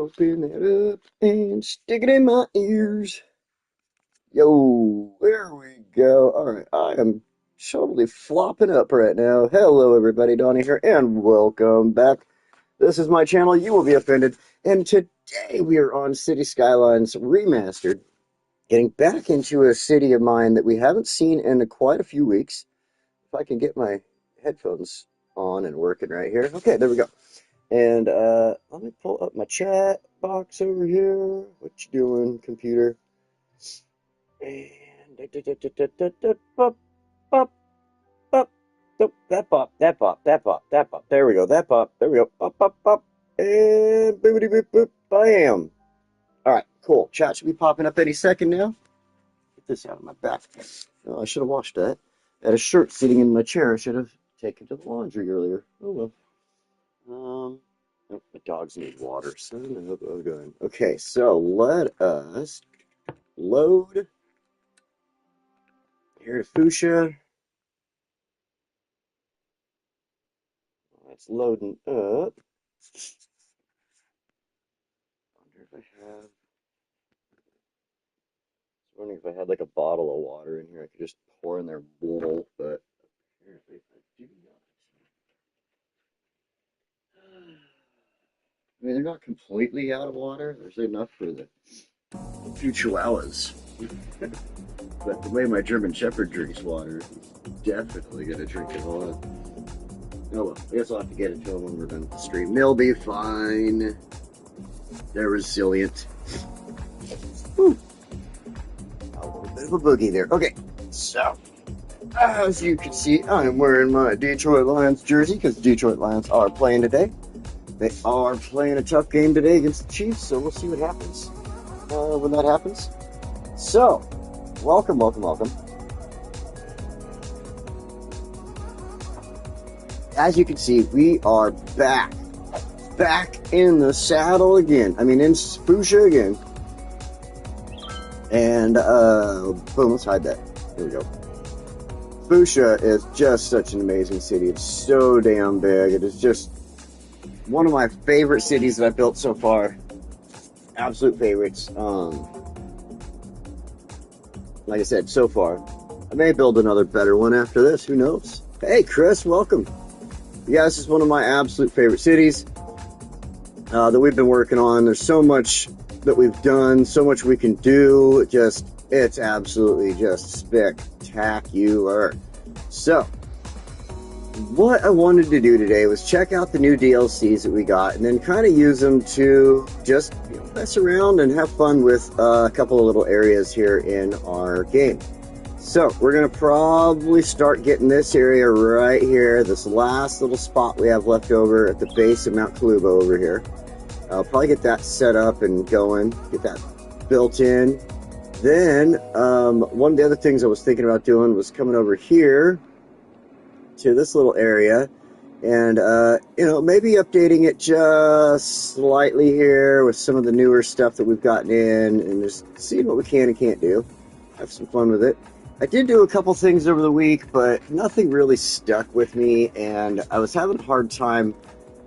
Open it up and stick it in my ears. Yo, there we go. All right, I am totally flopping up right now. Hello, everybody. Donnie here, and welcome back. This is my channel. You will be offended. And today we are on City Skylines Remastered, getting back into a city of mine that we haven't seen in quite a few weeks. If I can get my headphones on and working right here. Okay, there we go. And let me pull up my chat box over here. What you doing, computer? And pop, pop, pop. Nope, that pop, that pop, that pop, that pop. There we go, that pop. There we go. Pop, pop, pop. And boopity boop boop. Bam. All right, cool. Chat should be popping up any second now. Get this out of my back. Oh, I should have washed that. I had a shirt sitting in my chair. I should have taken to the laundry earlier. Oh well. Oh, my dogs need water, so no, oh, good. Okay, so let us load here to Foosha. It's loading up. I was wondering if I had like a bottle of water in here I could just pour in their bowl, but apparently I do not. I mean, they're not completely out of water. There's enough for the few chihuahuas. But the way my German Shepherd drinks water, he's definitely going to drink it all. Oh well, I guess I'll have to get it to them when we're done with the stream. They'll be fine. They're resilient. Whew. A little bit of a boogie there. Okay, so as you can see, I'm wearing my Detroit Lions jersey because Detroit Lions are playing today. They are playing a tough game today against the Chiefs, so we'll see what happens when that happens. So, welcome, welcome, welcome. As you can see, we are back in the saddle again. I mean, in Foosha again. And, boom, let's hide that. There we go. Foosha is just such an amazing city. It's so damn big. It is just one of my favorite cities that I've built so far. Absolute favorites. Like I said, so far. I may build another better one after this. Who knows? Hey, Chris, welcome. Yeah, this is one of my absolute favorite cities that we've been working on. There's so much that we've done, so much we can do. It's absolutely just spectacular. So, what I wanted to do today was check out the new DLCs that we got and then kind of use them to just mess around and have fun with a couple of little areas here in our game. So, we're going to probably start getting this area right here, this last little spot we have left over at the base of Mount Kaluba over here. I'll probably get that set up and going, get that built in. Then, one of the other things I was thinking about doing was coming over here to this little area and, maybe updating it just slightly here with some of the newer stuff that we've gotten in and just seeing what we can and can't do. Have some fun with it. I did do a couple things over the week, but nothing really stuck with me, and I was having a hard time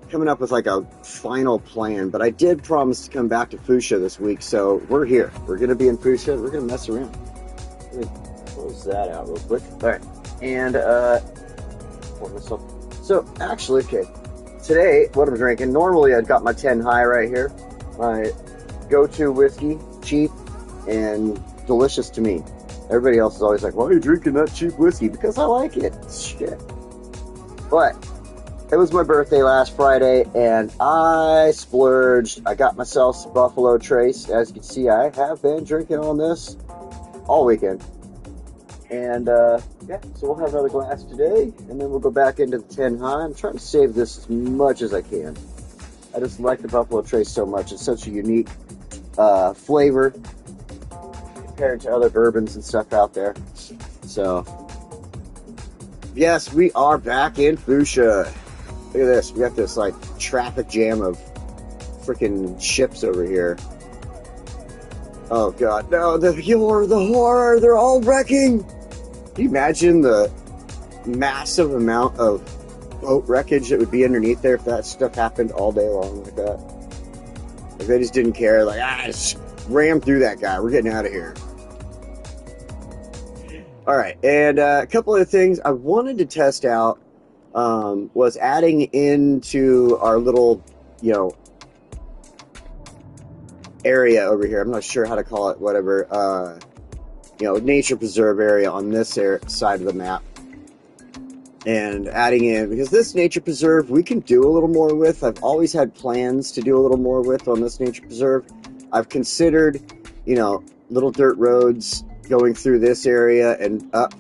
coming up with like a final plan, but I did promise to come back to Foosha this week, so we're here. We're going to be in Foosha. We're going to mess around. Let me close that out real quick. All right. And, pour myself. So, actually, okay, today, what I'm drinking, normally I've got my 10 high right here. My go-to whiskey, cheap, and delicious to me. Everybody else is always like, why are you drinking that cheap whiskey? Because I like it. Shit. But it was my birthday last Friday, and I splurged. I got myself some Buffalo Trace. As you can see, I have been drinking on this all weekend. And, yeah, so we'll have another glass today, and then we'll go back into the 10 high. I'm trying to save this as much as I can. I just like the Buffalo Trace so much. It's such a unique flavor compared to other bourbons and stuff out there. So, yes, we are back in Foosha. Look at this. We got this, like, traffic jam of freaking ships over here. Oh, God. No, the horror. They're all wrecking. Can you imagine the massive amount of boat wreckage that would be underneath there if that stuff happened all day long like that? Like, they just didn't care. Like, just ram through that guy. We're getting out of here. All right, and a couple of things I wanted to test out was adding into our little, area over here. I'm not sure how to call it, whatever. Nature preserve area on this side of the map. And adding in, because this nature preserve we can do a little more with. I've always had plans to do a little more with on this nature preserve. I've considered, little dirt roads going through this area and up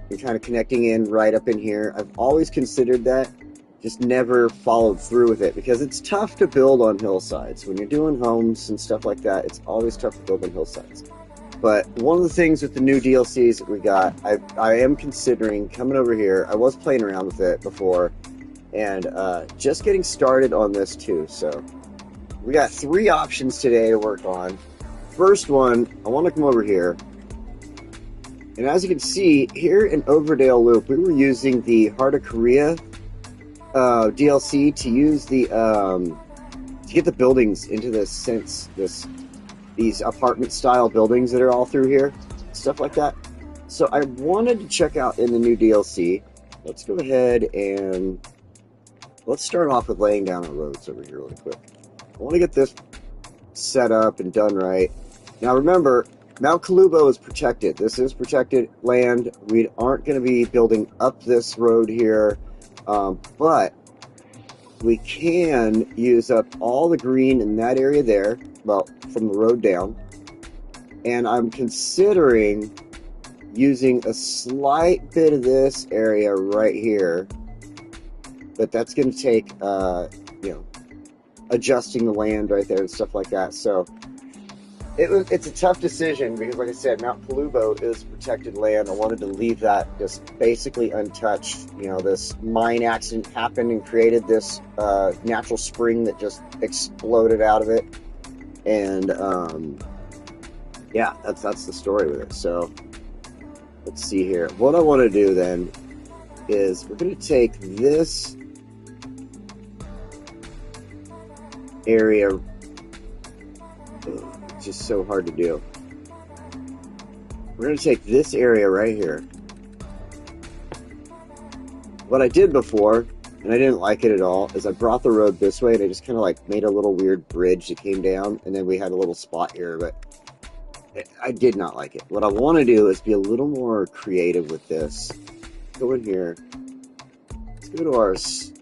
and kind of connecting in right up in here. I've always considered that, just never followed through with it because it's tough to build on hillsides. When you're doing homes and stuff like that, it's always tough to build on hillsides. But one of the things with the new DLCs that we got, I am considering coming over here. I was playing around with it before, and just getting started on this too. So we got 3 options today to work on. First one, I want to come over here. And as you can see, here in Overdale Loop, we were using the Heart of Korea DLC to use the to get the buildings into these apartment-style buildings that are all through here, stuff like that. So I wanted to check out in the new DLC. Let's go ahead and let's start off with laying down our roads over here really quick. I want to get this set up and done right. Now remember, Mount Kalubo is protected. This is protected land. We aren't going to be building up this road here, but we can use up all the green in that area there, well, from the road down. And I'm considering using a slight bit of this area right here, but that's going to take, adjusting the land right there and stuff like that. So it's a tough decision because, like I said, Mount Kalubo is protected land. I wanted to leave that just basically untouched. This mine accident happened and created this natural spring that just exploded out of it. And that's the story with it. So let's see here. What I want to do then is we're going to take this area. It's just so hard to do. We're going to take this area right here. What I did before, and I didn't like it at all, is I brought the road this way and I just kind of like made a little weird bridge that came down, and then we had a little spot here, but I did not like it. What I want to do is be a little more creative with this. Go in here. Let's go to our,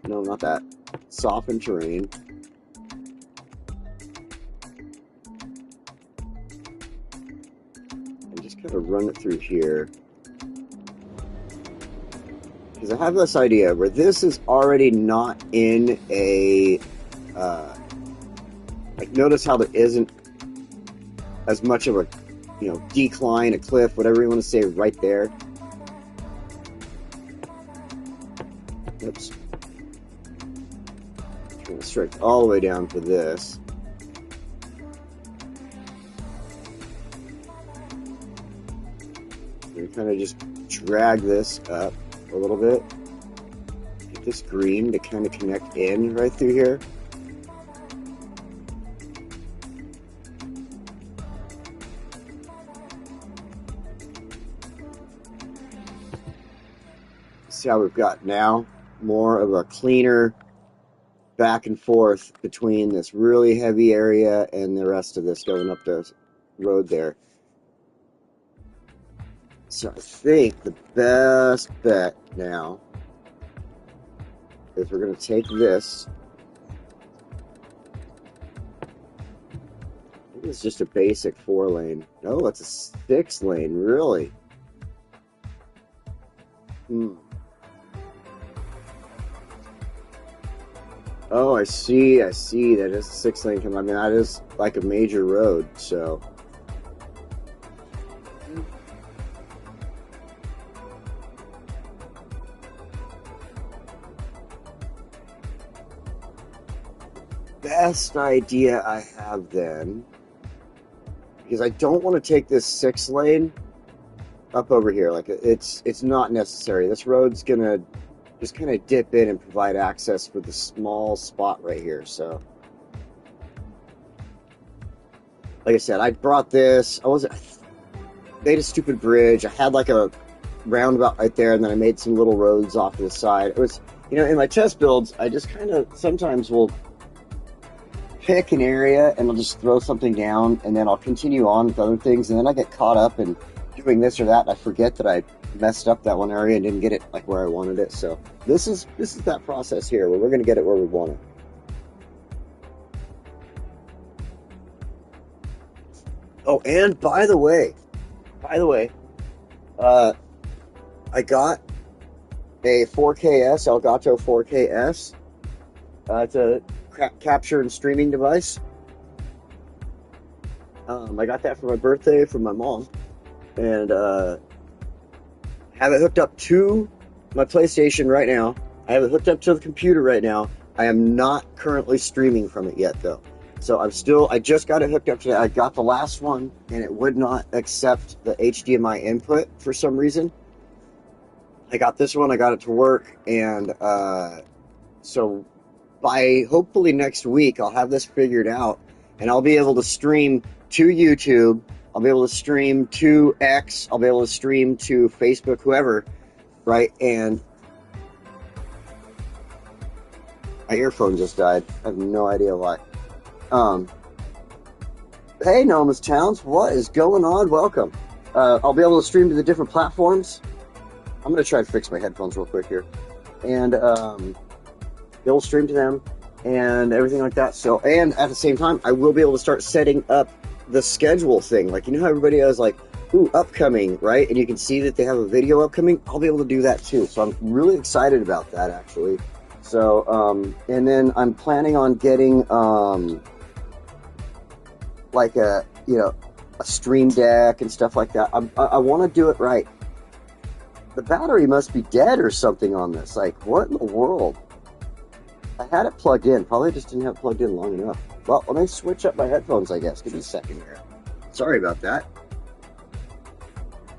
no, not that, soften terrain. And just kind of run it through here. Because I have this idea where this is already not in a, notice how there isn't as much of a, decline, a cliff, whatever you want to say, right there. Oops. I'm going to strike all the way down for this. And kind of just drag this up a little bit. Get this green to kind of connect in right through here. See how we've got now more of a cleaner back and forth between this really heavy area and the rest of this going up the road there. So I think the best bet now is we're going to take this. It's just a basic 4-lane. No, it's a 6-lane, really. Oh, I see. That is a 6-lane. I mean, that is like a major road, so. Best idea I have then, because I don't want to take this 6-lane up over here. Like, it's not necessary. This road's gonna just kind of dip in and provide access for the small spot right here. So like I said, I brought this. I made a stupid bridge. I had like a roundabout right there, and then I made some little roads off to the side. It was, in my test builds, I just kind of sometimes will pick an area and I'll just throw something down, and then I'll continue on with other things, and then I get caught up in doing this or that, and I forget that I messed up that one area and didn't get it like where I wanted it. So this is that process here where we're going to get it where we want it. Oh, and by the way, I got a 4KS, Elgato 4KS. It's a capture and streaming device. I got that for my birthday from my mom, and have it hooked up to my PlayStation right now. I have it hooked up to the computer right now. I am not currently streaming from it yet, though. So I just got it hooked up to that. I got the last one, and it would not accept the HDMI input for some reason. I got this one, I got it to work, and so by hopefully next week, I'll have this figured out, and I'll be able to stream to YouTube, I'll be able to stream to X, I'll be able to stream to Facebook, whoever, right? And my earphone just died. I have no idea why. Hey, Noma's Towns, what is going on? Welcome. I'll be able to stream to the different platforms. I'm going to try to fix my headphones real quick here. And be able to stream to them and everything like that. So, and at the same time, I will be able to start setting up the schedule thing. Like, how everybody has like, ooh, upcoming, right? And you can see that they have a video upcoming. I'll be able to do that too. So I'm really excited about that, actually. So, and then I'm planning on getting, like a stream deck and stuff like that. I want to do it right. The battery must be dead or something on this. Like, what in the world? I had it plugged in. Probably just didn't have it plugged in long enough. Well, let me switch up my headphones, I guess. Give me a second here. Sorry about that.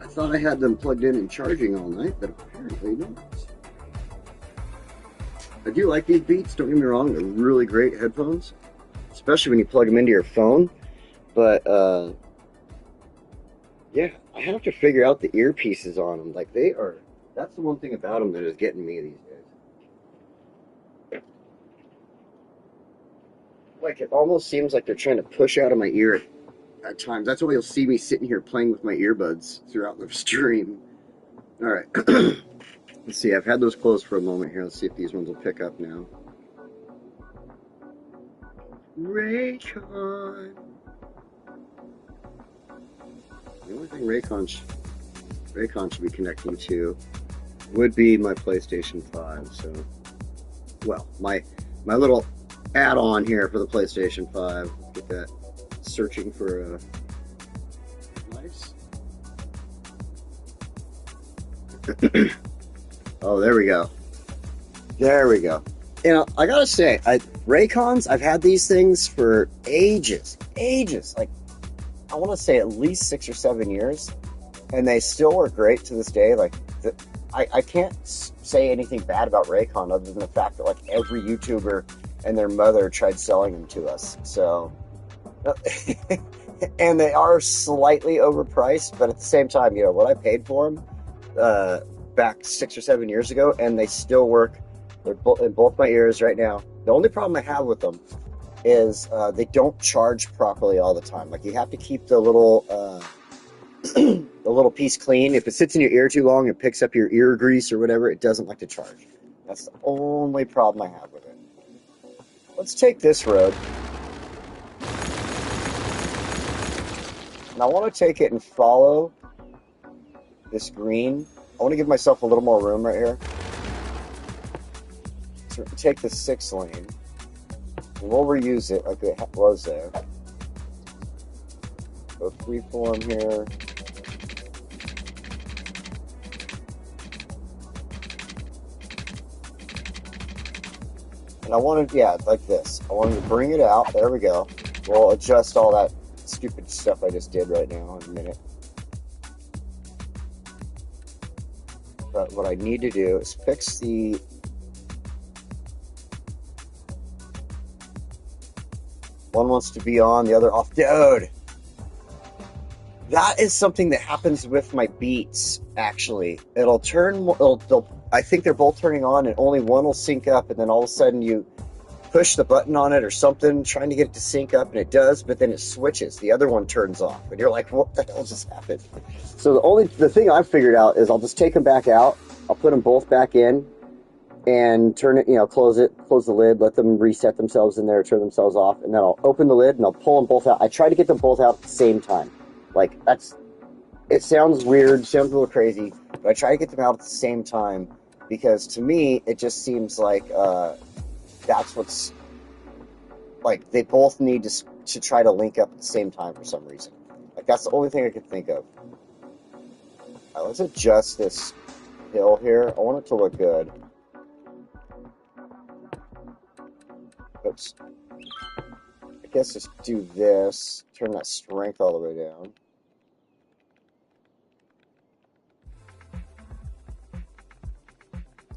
I thought I had them plugged in and charging all night, but apparently not. I do like these Beats, don't get me wrong. They're really great headphones, especially when you plug them into your phone. But, yeah, I have to figure out the earpieces on them. Like, that's the one thing about them that is getting me these days. Like, it almost seems like they're trying to push out of my ear at times. That's why you'll see me sitting here playing with my earbuds throughout the stream. All right. Let's see. I've had those closed for a moment here. Let's see if these ones will pick up now. Raycon. The only thing Raycon should be connecting to would be my PlayStation 5. So, well, my little add-on here for the PlayStation 5. Get that searching for a device. Oh, there we go. There we go. I gotta say, Raycons, I've had these things for ages. Like, I want to say at least 6 or 7 years, and they still work great to this day. Like, I can't say anything bad about Raycon other than the fact that like every YouTuber and their mother tried selling them to us. So, and they are slightly overpriced, but at the same time, what I paid for them back 6 or 7 years ago, and they still work. They're in both my ears right now. The only problem I have with them is they don't charge properly all the time. Like, you have to keep the little the little piece clean. If it sits in your ear too long, it picks up your ear grease or whatever. It doesn't like to charge. That's the only problem I have with it. Let's take this road. And I want to take it and follow this green. I want to give myself a little more room right here. So take the 6 lane. And we'll reuse it like it was there. Go freeform here. And I wanted, like this. I wanted to bring it out. There we go. We'll adjust all that stupid stuff I just did right now in a minute. But what I need to do is fix the one wants to be on, the other off. Dude, That is something that happens with my beats, actually. I think they're both turning on and only one will sync up, and then all of a sudden you push the button on it or something, trying to get it to sync up, and it does, but then it switches. The other one turns off, and you're like, what the hell just happened? So the thing I've figured out is I'll just take them back out, I'll put them both back in, and turn it, close the lid, let them reset themselves in there, turn themselves off, and then I'll open the lid and I'll pull them both out. I try to get them both out at the same time. Like, it sounds weird, sounds a little crazy, but I try to get them out at the same time because to me, it just seems like that's what's, like, they both need to try to link up at the same time for some reason. Like, that's the only thing I could think of. All right, let's adjust this hill here. I want it to look good. Oops. I guess just do this. Turn that strength all the way down.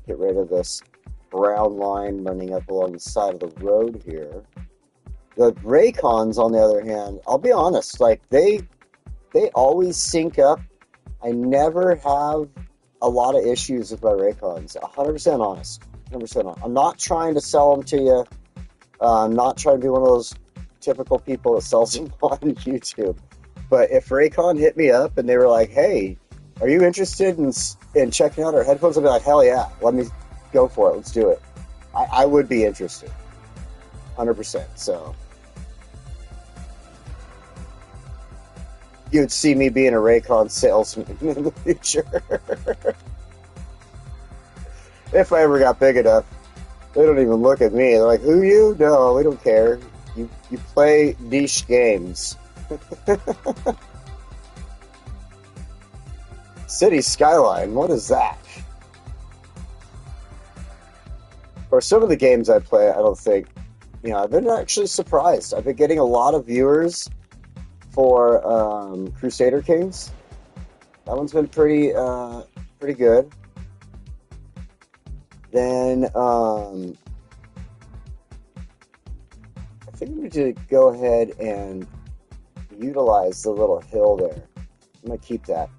Get rid of this brown line running up along the side of the road here. The Raycons, on the other hand, I'll be honest, like, they always sync up. I never have a lot of issues with my Raycons. 100% honest. 100% honest. I'm not trying to sell them to you. I'm not trying to be one of those typical people that sells them on YouTube. But if Raycon hit me up and they were like, hey, are you interested in checking out our headphones? I'd be like, hell yeah, let me go for it. Let's do it. I would be interested. 100%. So you'd see me being a Raycon salesman in the future. If I ever got big enough. They don't even look at me. They're like, who you? No, we don't care. You play niche games. City Skyline, what is that? Or some of the games I play, I don't think, I've been actually surprised. I've been getting a lot of viewers for Crusader Kings. That one's been pretty good. Then, I think I'm going to go ahead and utilize the little hill there. I'm going to keep that.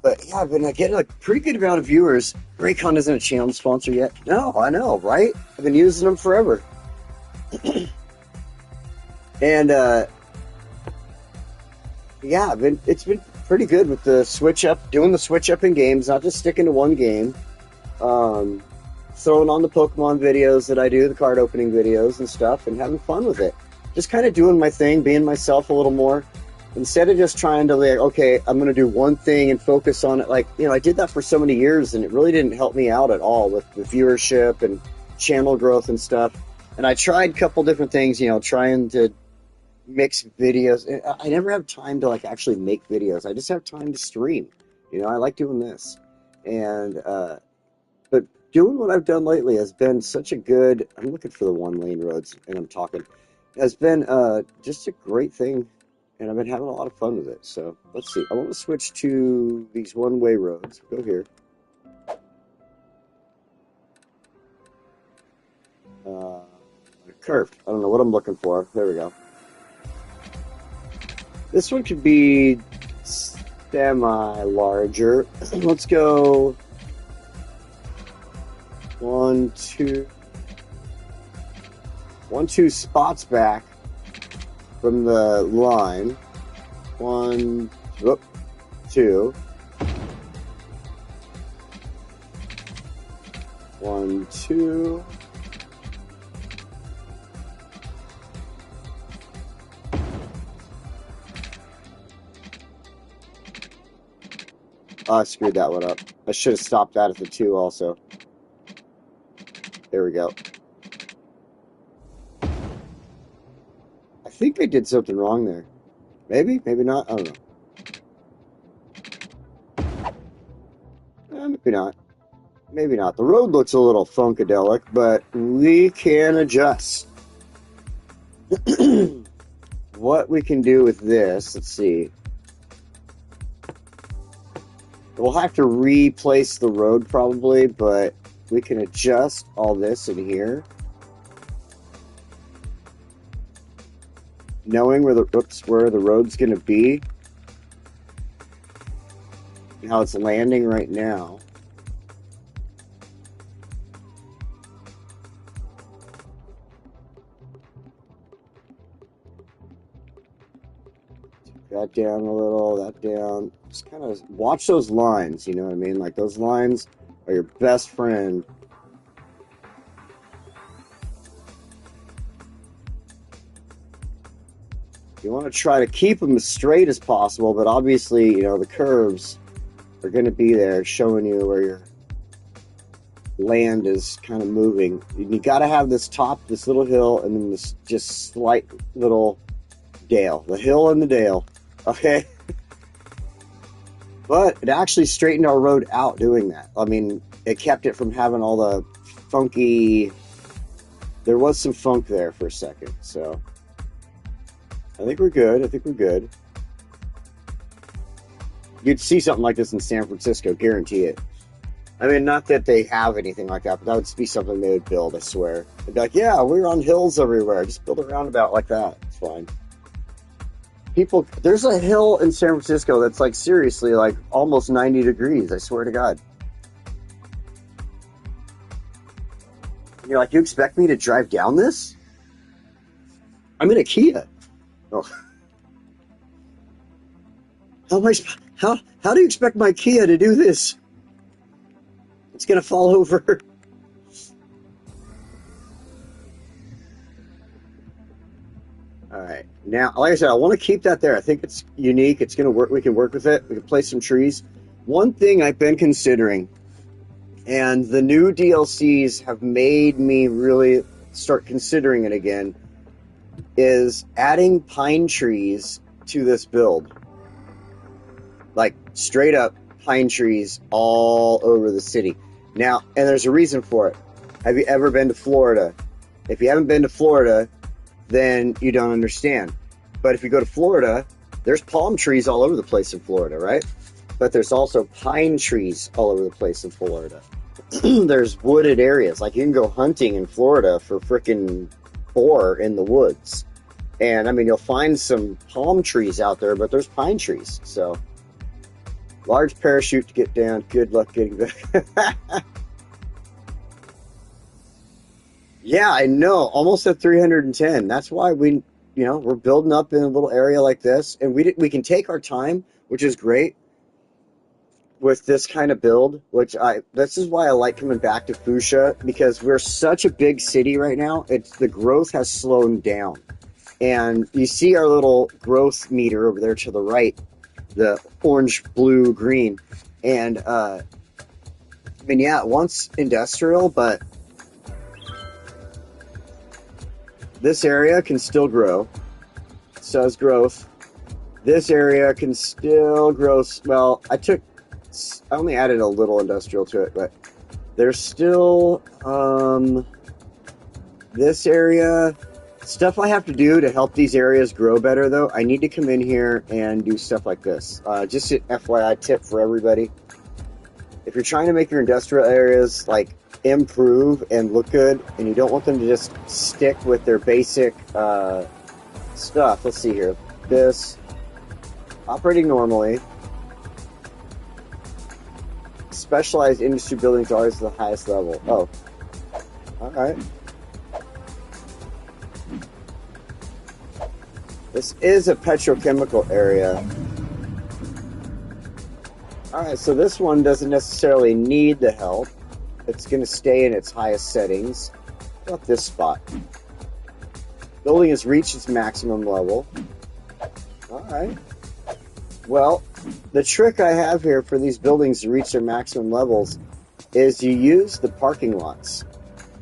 But yeah, I've been getting a pretty good amount of viewers. Raycon isn't a channel sponsor yet. No, I know, right? I've been using them forever. And, yeah, it's been pretty good with the switch up, doing the switch up in games, not just sticking to one game. Throwing on the Pokemon videos that I do, the card opening videos and stuff, and having fun with it. Just kind of doing my thing, being myself a little more. Instead of just trying to, like, okay, I'm going to do one thing and focus on it. Like, I did that for so many years, and it really didn't help me out at all with the viewership and channel growth and stuff. And I tried a couple different things, trying to mix videos. I never have time to, like, actually make videos. I just have time to stream. I like doing this. And, but doing what I've done lately has been such a good, I'm looking for the one-lane roads, and I'm talking, has been just a great thing, and I've been having a lot of fun with it. So, let's see. I want to switch to these one-way roads. Go here. Curved. I don't know what I'm looking for. There we go. This one could be semi-larger. Let's go 1, 2 spots back from the line. 1, 2. 1, 2. Oh, I screwed that one up. I should have stopped that at the 2 also. There we go. I think I did something wrong there. Maybe, maybe not. I don't know. Maybe not. Maybe not. The road looks a little funkadelic, but we can adjust. What we can do with this, let's see. We'll have to replace the road probably, but we can adjust all this in here. Knowing where the road's going to be. and how it's landing right now. That down a little, that down. Just kind of watch those lines, you know what I mean? Like, those lines are your best friend. You want to try to keep them as straight as possible, but obviously, you know, the curves are going to be there showing you where your land is kind of moving. You got to have this top, this little hill, and then this just slight little dale. The hill and the dale. Okay? But it actually straightened our road out doing that. I mean, it kept it from having all the funky... There was some funk there for a second, so... I think we're good. I think we're good. You'd see something like this in San Francisco, guarantee it. I mean, not that they have anything like that, but that would be something they would build, I swear. They'd be like, yeah, we're on hills everywhere. Just build a roundabout like that. It's fine. People, there's a hill in San Francisco that's like, seriously, like almost 90 degrees, I swear to God. And you're like, you expect me to drive down this? I'm in a Kia. Oh. How do you expect my Kia to do this? It's gonna fall over. Alright, now, like I said, I want to keep that there. I think it's unique. It's gonna work. We can work with it. We can place some trees. One thing I've been considering, and the new DLCs have made me really start considering it again, is adding pine trees to this build. Like, straight up pine trees all over the city. Now, and there's a reason for it. Have you ever been to Florida? If you haven't been to Florida, then you don't understand. But if you go to Florida, there's palm trees all over the place in Florida, right? But there's also pine trees all over the place in Florida. There's wooded areas. Like, you can go hunting in Florida for frickin' boar in the woods. And, I mean, you'll find some palm trees out there, but there's pine trees. So, large parachute to get down. Good luck getting back. Yeah, I know. Almost at 310. That's why we're building up in a little area like this. And we can take our time, which is great, with this kind of build. This is why I like coming back to Foosha, because we're such a big city right now. The growth has slowed down. And you see our little growth meter over there to the right, the orange, blue, green. And, I mean, yeah, it wants industrial, but this area can still grow. So is growth. This area can still grow. Well, I only added a little industrial to it, but there's still, this area... Stuff I have to do to help these areas grow better, though. I need to come in here and do stuff like this. Just an FYI tip for everybody. If you're trying to make your industrial areas, like, improve and look good, and you don't want them to just stick with their basic stuff. Let's see here. This. Operating normally. Specialized industry buildings are always the highest level. Oh. Alright. This is a petrochemical area. Alright, so this one doesn't necessarily need the help. It's going to stay in its highest settings. How about this spot? Building has reached its maximum level. Alright. Well, the trick I have here for these buildings to reach their maximum levels is you use the parking lots.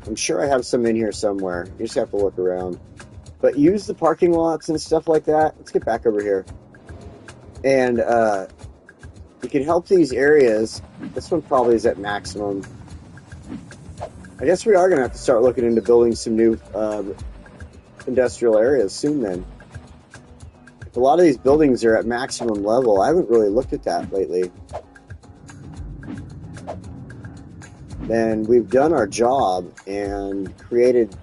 I'm sure I have some in here somewhere. You just have to look around. But use the parking lots and stuff like that. Let's get back over here. And you can help these areas. This one probably is at maximum. I guess we are going to have to start looking into building some new industrial areas soon then. If a lot of these buildings are at maximum level, I haven't really looked at that lately. Then we've done our job and created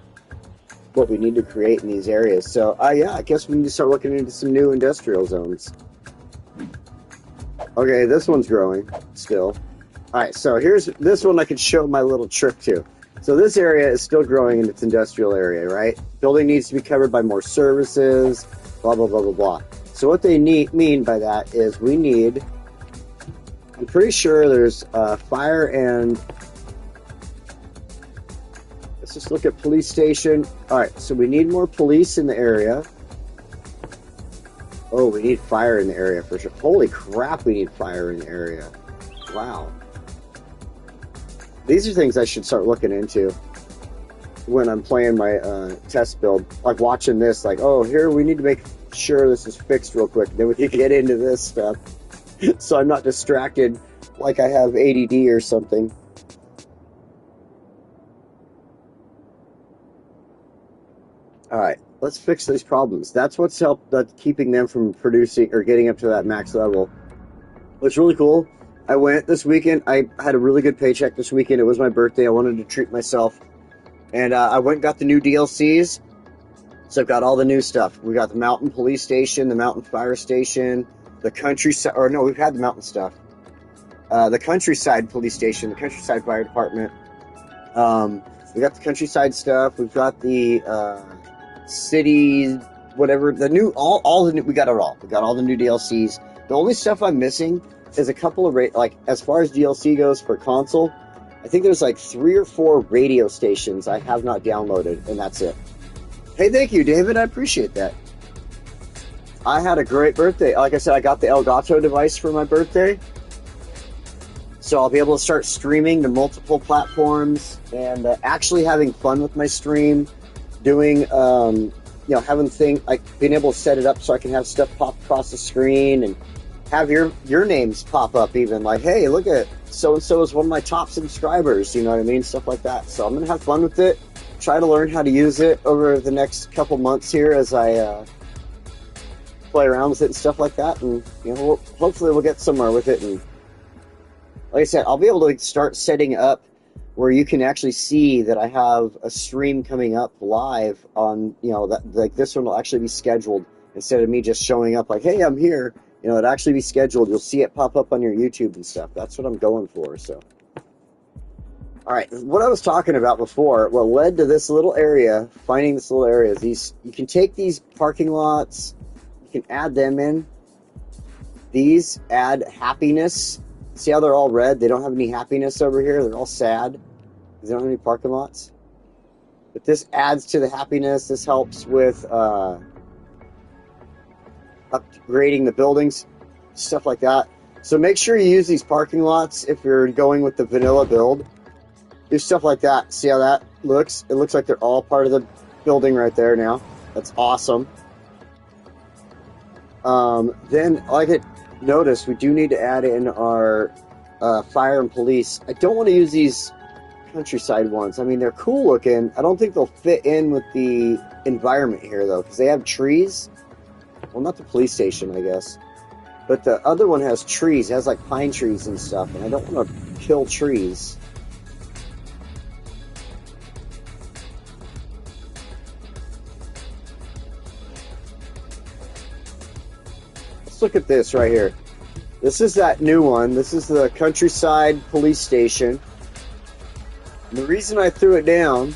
what we need to create in these areas. So, yeah, I guess we need to start looking into some new industrial zones. Okay, this one's growing still. All right, so here's this one I can show my little trick to. So this area is still growing in its industrial area, right? Building needs to be covered by more services, blah, blah, blah, blah, blah. So what they mean by that is we need, I'm pretty sure there's fire and, let's just look at police station. All right, so we need more police in the area. Oh, we need fire in the area for sure. Holy crap, we need fire in the area. Wow. These are things I should start looking into when I'm playing my test build. Like watching this, like, oh, here we need to make sure this is fixed real quick. Then we can get into this stuff. So I'm not distracted like I have ADD or something. All right, let's fix these problems. That's what's keeping them from producing or getting up to that max level. What's really cool, I went this weekend. I had a really good paycheck this weekend. It was my birthday. I wanted to treat myself. And I went and got the new DLCs. So I've got all the new stuff. We got the Mountain Police Station, the Mountain Fire Station, the Countryside, or no, we've had the mountain stuff. The Countryside Police Station, the Countryside Fire Department. We got the Countryside stuff. We've got the city, whatever, the new, all the new, we got it all. We got all the new DLCs. The only stuff I'm missing is a couple of, like, as far as DLC goes for console, I think there's like 3 or 4 radio stations I have not downloaded, and that's it. Hey, thank you, David. I appreciate that. I had a great birthday. Like I said, I got the Elgato device for my birthday. So I'll be able to start streaming to multiple platforms and actually having fun with my stream. Doing, you know, having things, like being able to set it up so I can have stuff pop across the screen and have your names pop up even. Like, hey, look at so-and-so is one of my top subscribers, you know what I mean? Stuff like that. So I'm going to have fun with it. Try to learn how to use it over the next couple months here as I play around with it and stuff like that. And, you know, hopefully we'll get somewhere with it. And like I said, I'll be able to start setting up where you can actually see that I have a stream coming up live on, you know, that like this one will actually be scheduled instead of me just showing up like, hey, I'm here. You know, it'll actually be scheduled. You'll see it pop up on your YouTube and stuff. That's what I'm going for, so. All right, what I was talking about before, what led to this little area, finding this little area, is these, you can take these parking lots, you can add them in. These add happiness. See how they're all red? They don't have any happiness over here. They're all sad. They don't have any parking lots. But this adds to the happiness. This helps with upgrading the buildings, stuff like that. So make sure you use these parking lots if you're going with the vanilla build. Do stuff like that. See how that looks? It looks like they're all part of the building right there now. That's awesome. Then, like I noticed, we do need to add in our fire and police. I don't want to use these countryside ones. I mean, they're cool looking. I don't think they'll fit in with the environment here, though, because they have trees. Well, not the police station, I guess. But the other one has trees. It has, like, pine trees and stuff, and I don't want to kill trees. Let's look at this right here. This is that new one. This is the Countryside Police Station. And the reason I threw it down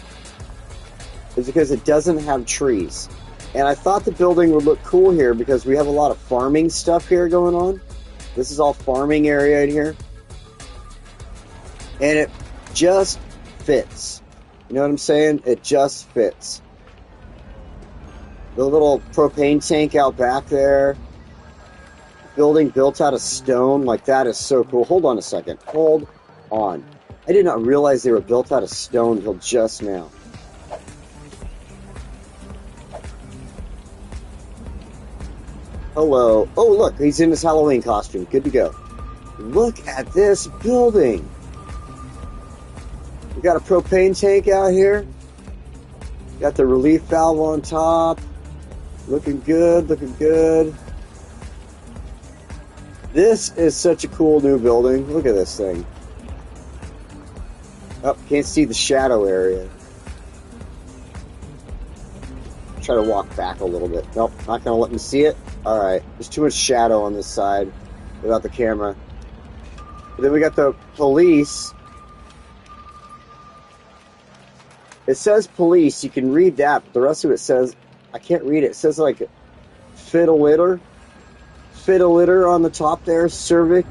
is because it doesn't have trees. And I thought the building would look cool here because we have a lot of farming stuff here going on. This is all farming area in here. And it just fits. You know what I'm saying? It just fits. The little propane tank out back there. Building built out of stone. Like, that is so cool. Hold on a second. Hold on. I did not realize they were built out of stone until just now. Hello. Oh, look. He's in his Halloween costume. Good to go. Look at this building. We got a propane tank out here. Got the relief valve on top. Looking good. Looking good. This is such a cool new building. Look at this thing. Oh, can't see the shadow area. Try to walk back a little bit. Nope, not going to let me see it. Alright, there's too much shadow on this side. without the camera. But then we got the police. It says police. You can read that, but the rest of it says, I can't read it. It says like fiddle-litter on the top there. Surveyor.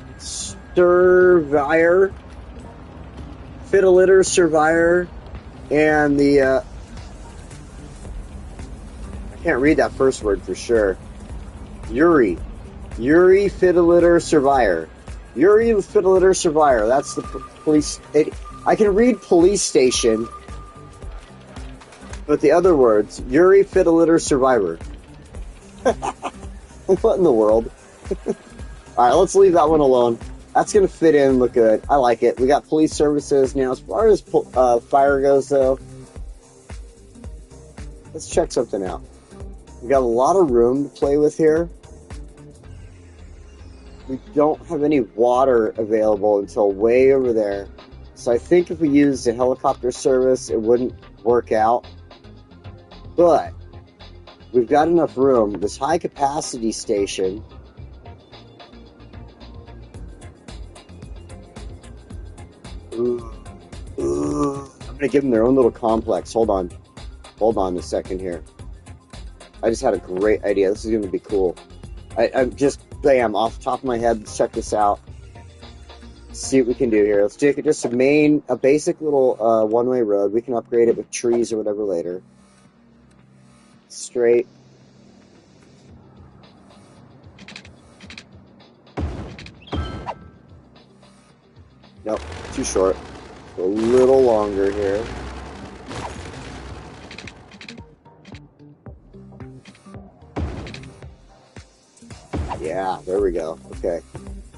Fiddle-litter, surveyor. And the, I can't read that first word for sure. Yuri Fiddle-litter, surveyor. Yuri Fiddle-litter, surveyor. That's the police. I can read police station, but the other words, Yuri Fiddle-litter, survivor. What in the world? Alright, let's leave that one alone. That's going to fit in and look good. I like it. We got police services. Now, as far as fire goes, though, let's check something out. We got a lot of room to play with here. We don't have any water available until way over there. So I think if we used a helicopter service, it wouldn't work out. But we've got enough room. This high capacity station. I'm going to give them their own little complex. Hold on a second here. I just had a great idea. This is going to be cool. I'm just, bam, off the top of my head. Let's check this out. See what we can do here. Let's take just a basic little one-way road. We can upgrade it with trees or whatever later. Straight. Nope, too short. A little longer here. Yeah, there we go. Okay.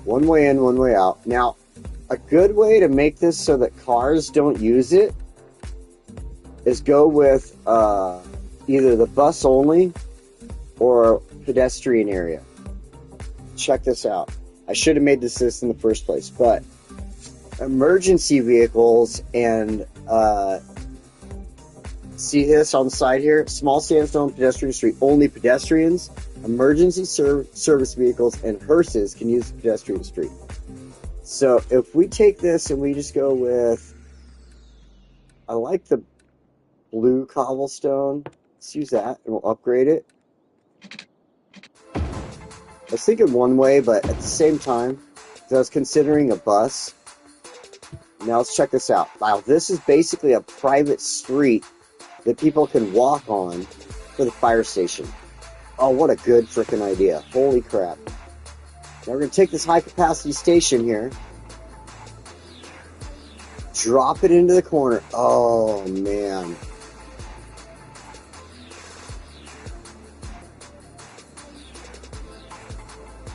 One way in, one way out. Now, a good way to make this so that cars don't use it is go with either the bus only or pedestrian area. Check this out. I should have made this in the first place, but emergency vehicles and see this on the side here? Small sandstone pedestrian street, only pedestrians, emergency service vehicles, and hearses can use the pedestrian street. So if we take this and we just go with, I like the blue cobblestone. Let's use that and we'll upgrade it. I was thinking one way, but at the same time, I was considering a bus. Now let's check this out. Wow, this is basically a private street that people can walk on for the fire station. Oh, what a good freaking idea. Holy crap. Now we're going to take this high capacity station here, drop it into the corner. Oh, man.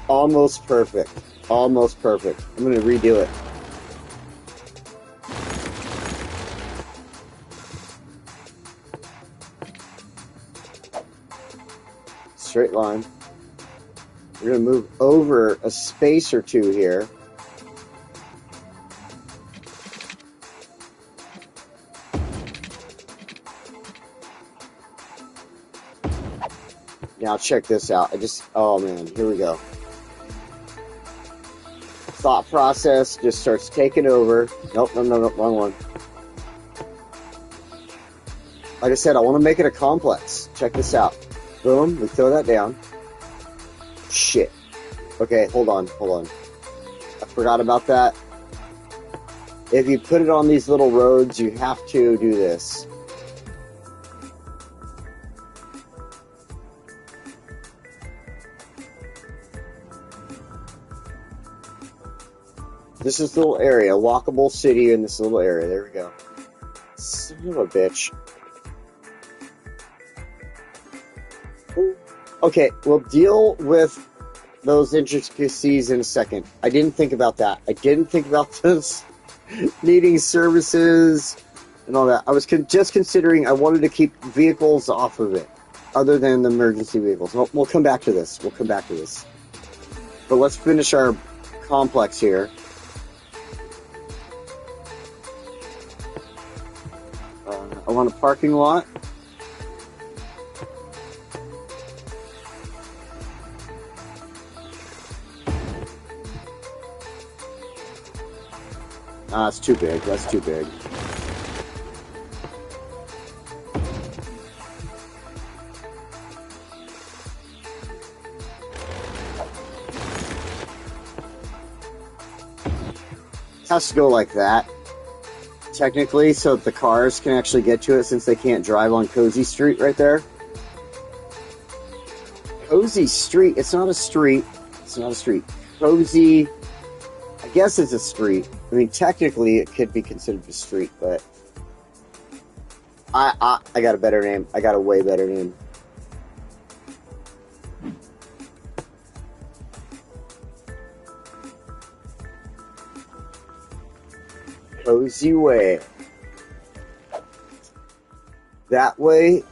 Almost perfect. Almost perfect. I'm going to redo it. Straight line. We're going to move over a space or two here. Now check this out. Oh man, here we go. Thought process just starts taking over. Nope, wrong one. Like I said, I want to make it a complex. Check this out. Boom, we throw that down. Shit. Okay, hold on. I forgot about that. If you put it on these little roads, you have to do this. This is the little area, walkable city in this little area. There we go. Son of a bitch. Okay, we'll deal with those intricacies in a second. I didn't think about that. I didn't think about this needing services and all that. I was just considering I wanted to keep vehicles off of it, other than the emergency vehicles. We'll come back to this. But let's finish our complex here. I want a parking lot. It's too big. That's too big. It has to go like that, technically, so that the cars can actually get to it, since they can't drive on Cozy Street right there. Cozy Street, it's not a street. It's not a street. Cozy, I guess it's a street. I mean, technically, it could be considered a street, but I got a better name. I got a way better name. Cozy Way. That way,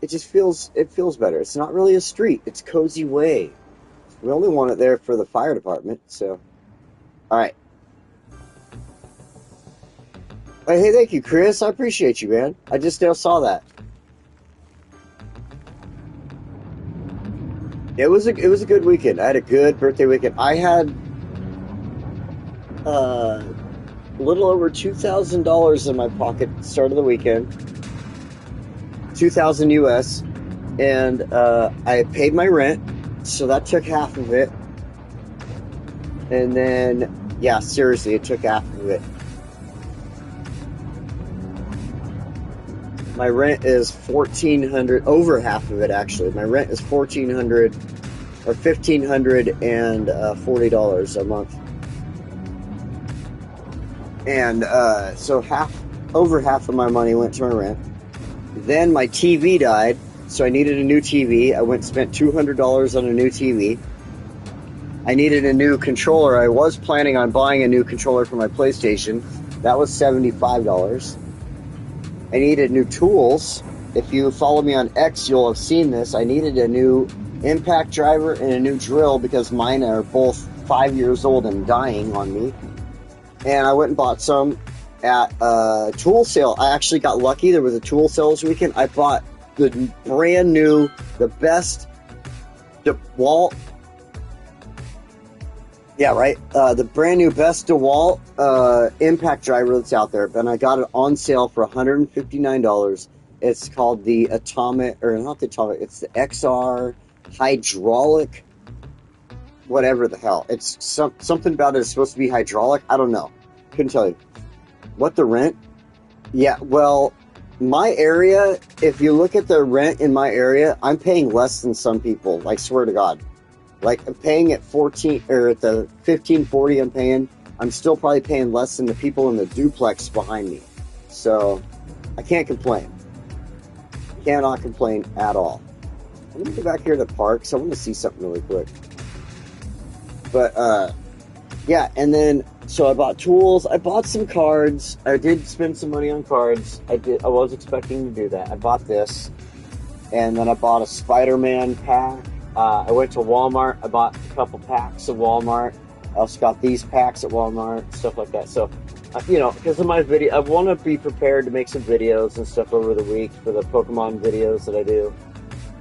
it just feels better. It's not really a street. It's Cozy Way. We only want it there for the fire department, so. All right. Hey, thank you, Chris. I appreciate you, man. I just now saw that. It was a good weekend. I had a good birthday weekend. I had a little over $2,000 in my pocket at the start of the weekend. $2,000 US, and I paid my rent, so that took half of it. And then, yeah, seriously, it took half of it. My rent is $1,400, over half of it actually. My rent is $1,400 or $1,540 a month. And so over half of my money went to my rent. Then my TV died, so I needed a new TV. I went and spent $200 on a new TV. I needed a new controller. I was planning on buying a new controller for my PlayStation. That was $75. I needed new tools. If you follow me on X, you'll have seen this. I needed a new impact driver and a new drill because mine are both 5 years old and dying on me. And I went and bought some at a tool sale. I actually got lucky. There was a tool sale this weekend. I bought the brand new, the best DeWalt. Yeah, right. The brand new best DeWalt impact driver that's out there. And I got it on sale for $159. It's called the Atomic, or not the Atomic, it's the XR hydraulic, whatever the hell. It's something about it is supposed to be hydraulic. I don't know. Couldn't tell you. What, the rent? Yeah, well, my area, if you look at the rent in my area, I'm paying less than some people. Like, swear to God. Like, I'm paying at 14 or at the 1540 I'm still probably paying less than the people in the duplex behind me. So I can't complain. Cannot complain at all. I'm gonna go back here to the park, so I want to see something really quick. But yeah, and then so I bought tools, I bought some cards. I did spend some money on cards. I was expecting to do that. I bought this, and then I bought a Spider-Man pack. I went to Walmart. I bought a couple packs at Walmart. I also got these packs at Walmart, stuff like that. So, you know, because of my video, I want to be prepared to make some videos and stuff over the week for the Pokemon videos that I do.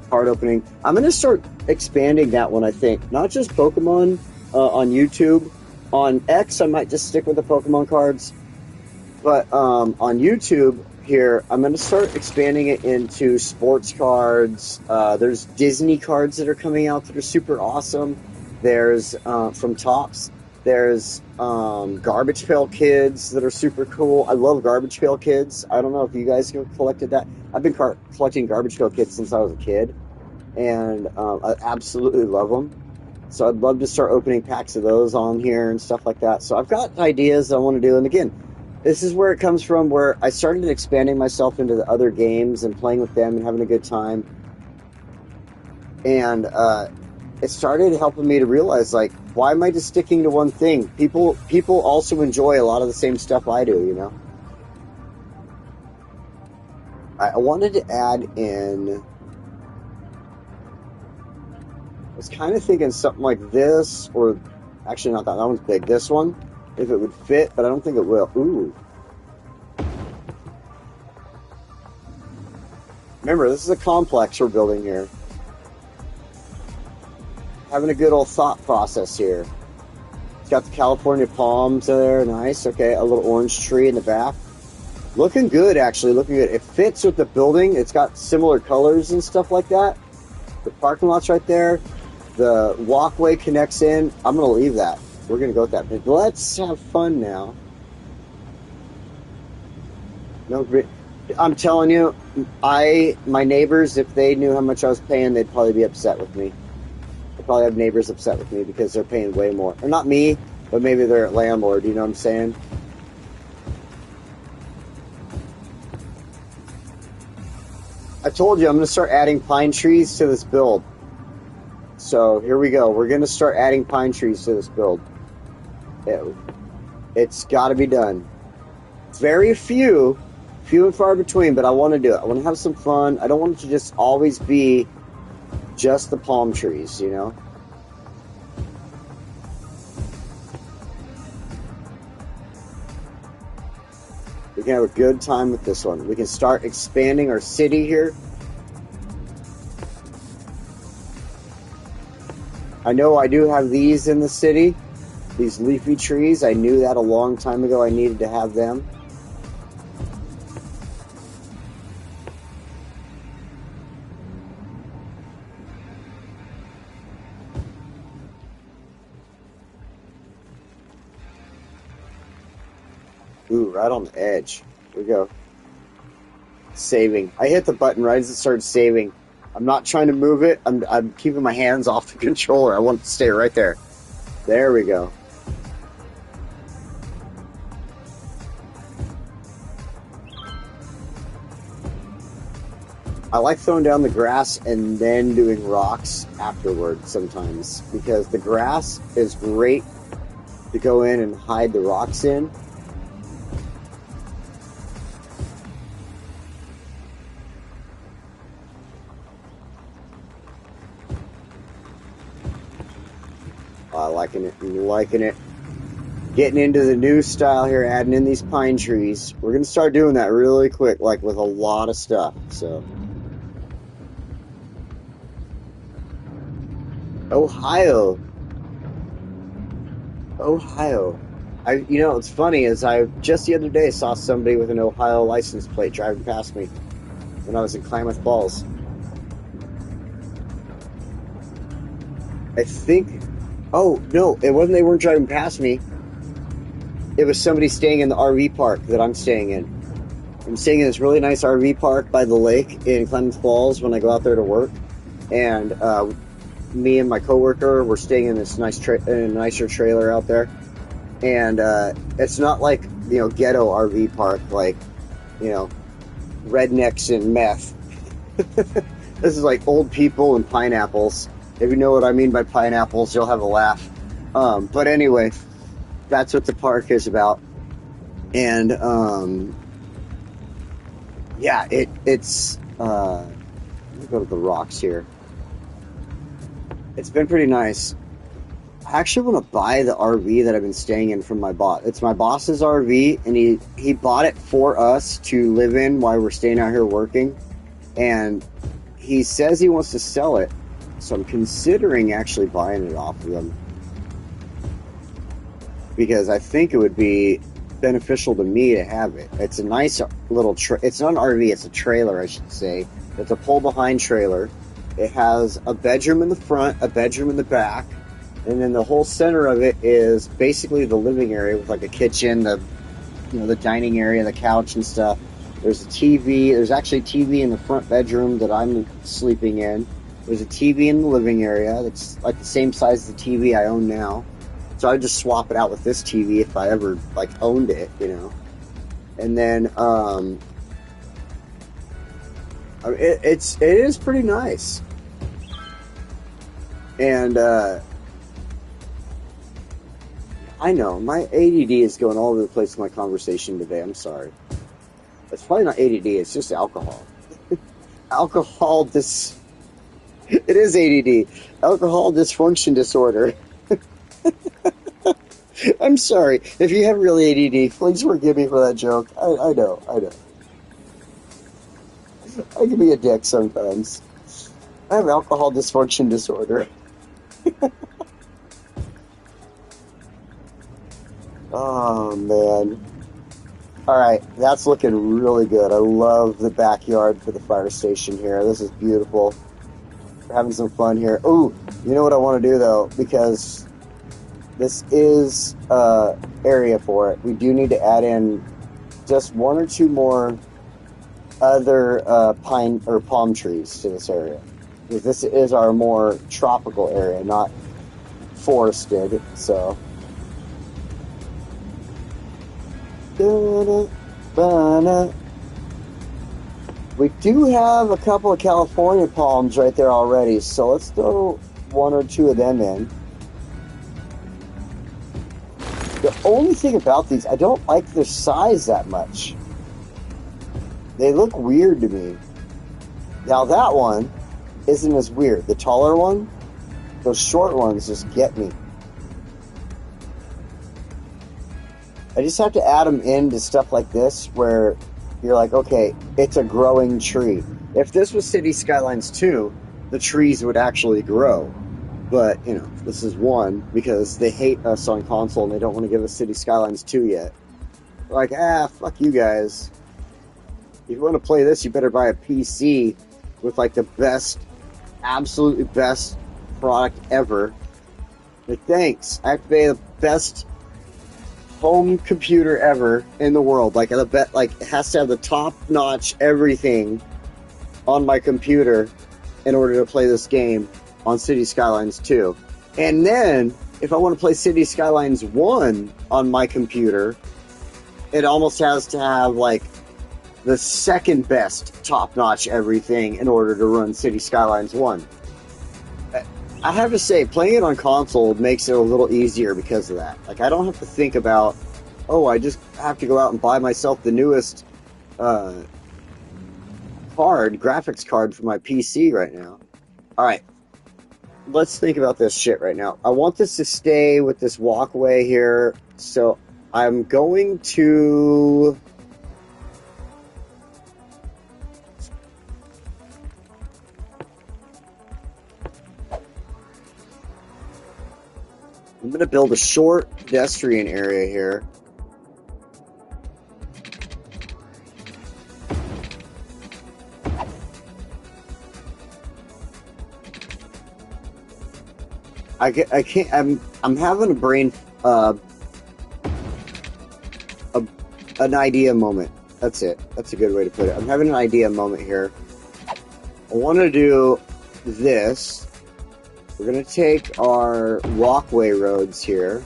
Card opening. I'm going to start expanding that one, I think. Not just Pokemon on YouTube. On X, I might just stick with the Pokemon cards. But on YouTube here, I'm going to start expanding it into sports cards. There's Disney cards that are coming out that are super awesome. There's from Topps. There's Garbage Pail Kids that are super cool. I love Garbage Pail Kids. I don't know if you guys collected that. I've been collecting Garbage Pail Kids since I was a kid, and I absolutely love them. So I'd love to start opening packs of those on here and stuff like that. So I've got ideas I want to do, and again, this is where it comes from, where I started expanding myself into the other games and playing with them and having a good time. And it started helping me to realize, like, why am I just sticking to one thing? People also enjoy a lot of the same stuff I do, you know? I wanted to add in... I was kind of thinking something like this, or... Actually, not that. That one's big. This one, if it would fit, but I don't think it will. Ooh. Remember, this is a complex we're building here. Having a good old thought process here. Got the California palms there, nice. Okay, a little orange tree in the back. Looking good, actually, looking good. It fits with the building. It's got similar colors and stuff like that. The parking lot's right there. The walkway connects in. I'm going to leave that. We're going to go with that. But let's have fun now. No, I'm telling you, my neighbors, if they knew how much I was paying, they'd probably be upset with me. I'd probably have neighbors upset with me because they're paying way more. Or not me, but maybe their landlord, you know what I'm saying? I told you I'm going to start adding pine trees to this build. So here we go. We're going to start adding pine trees to this build. It's got to be done. Very few and far between, but I want to do it. I want to have some fun. I don't want it to just always be just the palm trees, you know? We can have a good time with this one. We can start expanding our city here. I know I do have these in the city, these leafy trees. I knew that a long time ago. I needed to have them. Ooh, right on the edge. Here we go. Saving. I hit the button right as it started saving. I'm not trying to move it. I'm keeping my hands off the controller. I want it to stay right there. There we go. I like throwing down the grass and then doing rocks afterward sometimes, because the grass is great to go in and hide the rocks in. Liking it. I'm liking it. Getting into the new style here, adding in these pine trees. We're going to start doing that really quick, like with a lot of stuff. So, Ohio. You know, it's funny is I just the other day saw somebody with an Ohio license plate driving past me when I was in Klamath Falls. I think. Oh, no, it wasn't they weren't driving past me. It was somebody staying in the RV park that I'm staying in. I'm staying in this really nice RV park by the lake in Klamath Falls when I go out there to work. And me and my coworker were staying in this in a nicer trailer out there. And it's not like, you know, ghetto RV park, like, you know, rednecks and meth. This is like old people and pineapples. If you know what I mean by pineapples, you'll have a laugh. But anyway, that's what the park is about. And, yeah, it's, let me go to the rocks here. It's been pretty nice. I actually want to buy the RV that I've been staying in from my boss. It's my boss's RV, and he bought it for us to live in while we're staying out here working. And he says he wants to sell it. So I'm considering actually buying it off of them, because I think it would be beneficial to me to have it. It's a nice little it's not an RV, it's a trailer, I should say. It's a pull-behind trailer. It has a bedroom in the front, a bedroom in the back, and then the whole center of it is basically the living area with like a kitchen, the dining area, the couch and stuff. There's a TV. There's actually a TV in the front bedroom that I'm sleeping in. There's a TV in the living area that's like the same size as the TV I own now. So I'd just swap it out with this TV if I ever like owned it, you know. And then it is pretty nice. And I know my ADD is going all over the place in my conversation today. I'm sorry. It's probably not ADD. It's just alcohol. It is ADD. Alcohol dysfunction disorder. I'm sorry. If you have real ADD, please forgive me for that joke. I know. I can be a dick sometimes. I have alcohol dysfunction disorder. Oh, man. All right, that's looking really good. I love the backyard for the fire station here. This is beautiful. We're having some fun here. Ooh, you know what I want to do, though? Because this is area for it. We do need to add in just one or two more other pine or palm trees to this area. Because this is our more tropical area, not forested, so... We do have a couple of California palms right there already, so let's throw one or two of them in. The only thing about these, I don't like their size that much. They look weird to me. Now that one isn't as weird. The taller one, those short ones just get me. I just have to add them into stuff like this where you're like, okay, it's a growing tree. If this was City Skylines 2, the trees would actually grow. But, you know, this is 1 because they hate us on console and they don't want to give us City Skylines 2 yet. They're like, fuck you guys. If you want to play this, you better buy a PC with, like, the best, absolutely best product ever. Like, thanks. I have to pay the best home computer ever in the world. Like, I bet, like, it has to have the top-notch everything on my computer in order to play this game on City Skylines 2. And then, if I want to play City Skylines 1 on my computer, it almost has to have, like, the second best top-notch everything in order to run City Skylines 1. I have to say, playing it on console makes it a little easier because of that. Like, I don't have to think about, oh, I just have to go out and buy myself the newest graphics card for my PC right now. Alright, let's think about this shit right now. I want this to stay with this walkway here, so I'm going to... I'm going to build a short pedestrian area here. I can't, I'm having a brain, an idea moment. That's it. That's a good way to put it. I'm having an idea moment here. I want to do this. We're going to take our walkway roads here.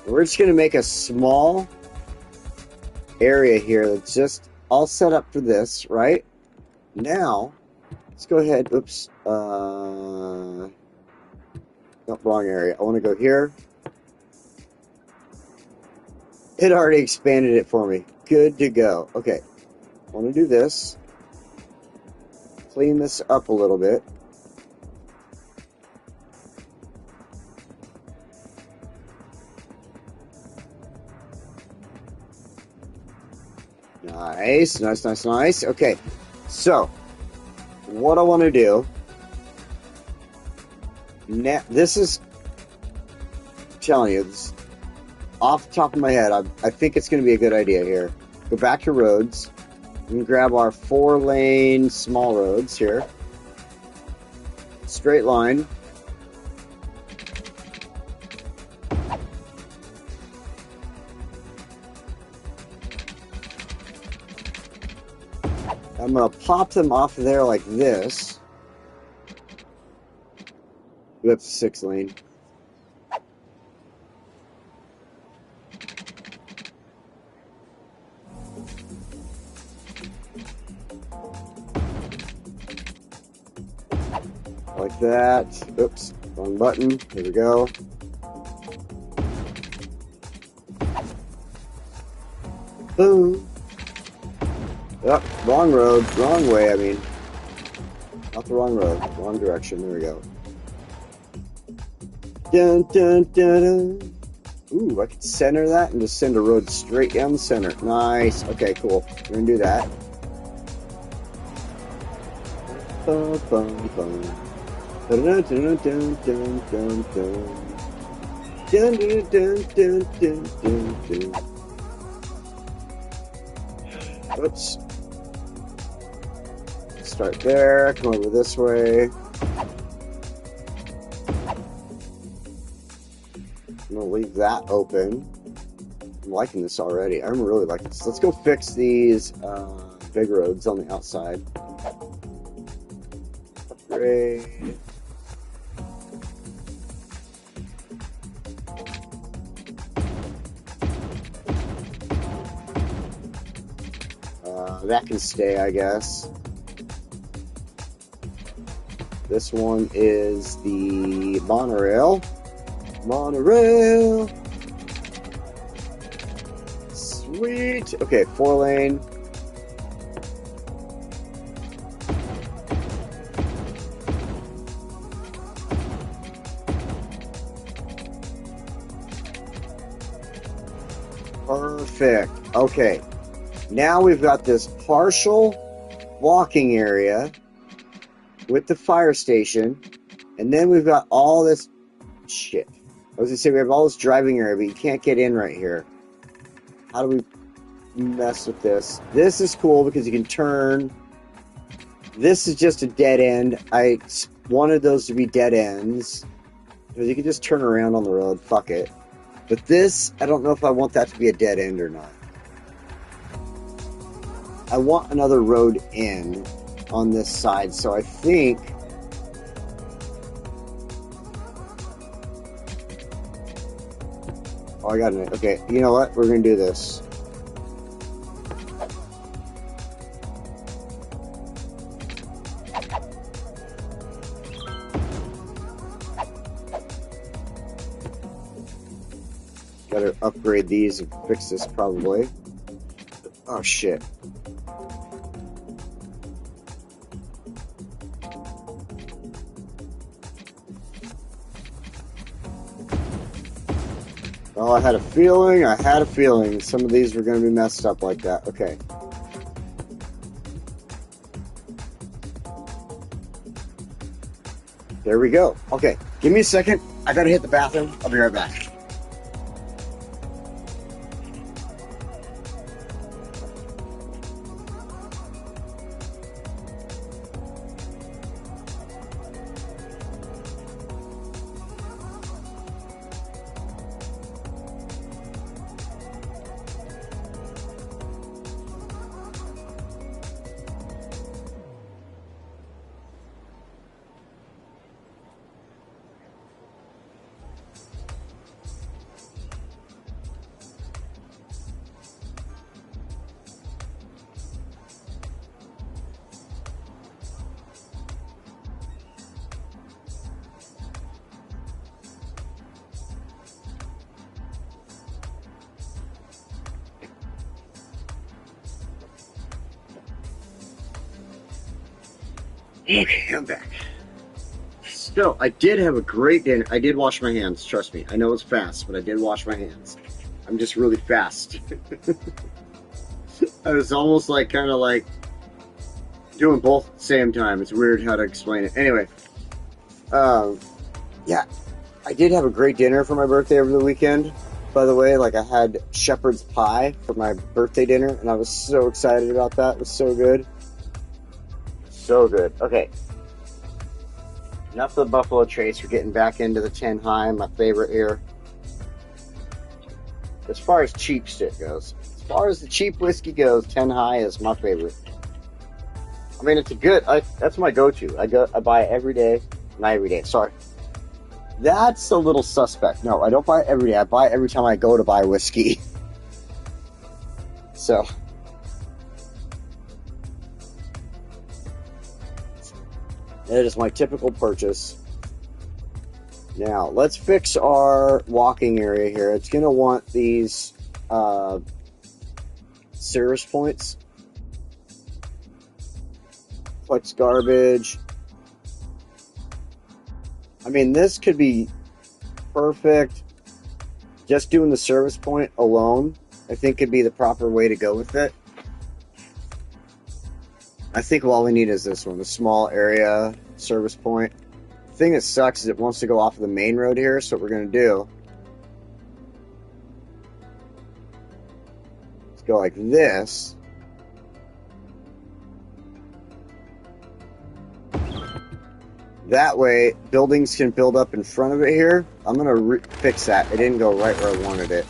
We're just going to make a small area here that's just all set up for this, right? Now, let's go ahead. Oops. No, wrong area. I want to go here. It already expanded it for me. Good to go. Okay. I want to do this. Clean this up a little bit. Nice, nice, nice, nice. Okay, so what I want to do now, this is, I'm telling you, this, off the top of my head, I think it's going to be a good idea here. Go back to roads. And grab our 4-lane small roads here. Straight line. I'm going to pop them off of there like this. Go up to 6-lane. Like that. Oops, wrong button. Here we go. Boom. Yep, wrong road, wrong way, I mean. Not the wrong road, wrong direction. There we go. Dun, dun, dun, dun. Ooh, I could center that and just send a road straight down the center. Nice. Okay, cool. We're gonna do that. Bum, bum, bum. Dun, dun, dun, dun, dun, dun. Dun, dun, dun, dun, dun, dun, dun. Oops. Start there, come over this way. I'm gonna leave that open. I'm liking this already. I'm really liking this. Let's go fix these big roads on the outside. Upgrade. That can stay, I guess. This one is the monorail. Monorail. Sweet. Okay, 4-lane. Perfect. Okay. Now we've got this partial walking area with the fire station, and then we've got all this shit. I was gonna say we have all this driving area, but you can't get in right here. How do we mess with this? This is cool because you can turn. This is just a dead end. I wanted those to be dead ends because you can just turn around on the road. Fuck it. But this, I don't know if I want that to be a dead end or not. I want another road in on this side, so I think oh, I got it. Okay, you know what? We're gonna do this. Gotta upgrade these and fix this probably. Oh shit. Oh, I had a feeling some of these were going to be messed up like that. Okay. There we go. Okay, give me a second. I got to hit the bathroom. I'll be right back. Okay, I'm back. So, I did have a great dinner. I did wash my hands, trust me. I know it's fast, but I did wash my hands. I'm just really fast. I was almost like, kind of like, doing both at the same time. It's weird how to explain it. Anyway, yeah, I did have a great dinner for my birthday over the weekend. By the way, like I had shepherd's pie for my birthday dinner, and I was so excited about that. It was so good. So good. Okay. Enough of the Buffalo Trace. We're getting back into the 10 high, my favorite here. As far as cheap shit goes. As far as the cheap whiskey goes, 10 high is my favorite. I mean, it's a good, that's my go-to. I buy it every day. Not every day, sorry. That's a little suspect. No, I don't buy it every day. I buy it every time I go to buy whiskey. So. That is my typical purchase. Now, let's fix our walking area here. It's going to want these service points. Flex garbage. I mean, this could be perfect. Just doing the service point alone, I think could be the proper way to go with it. I think all we need is this one, the small area service point. The thing that sucks is it wants to go off of the main road here, so what we're going to do go like this. That way, buildings can build up in front of it here. I'm going to fix that. It didn't go right where I wanted it.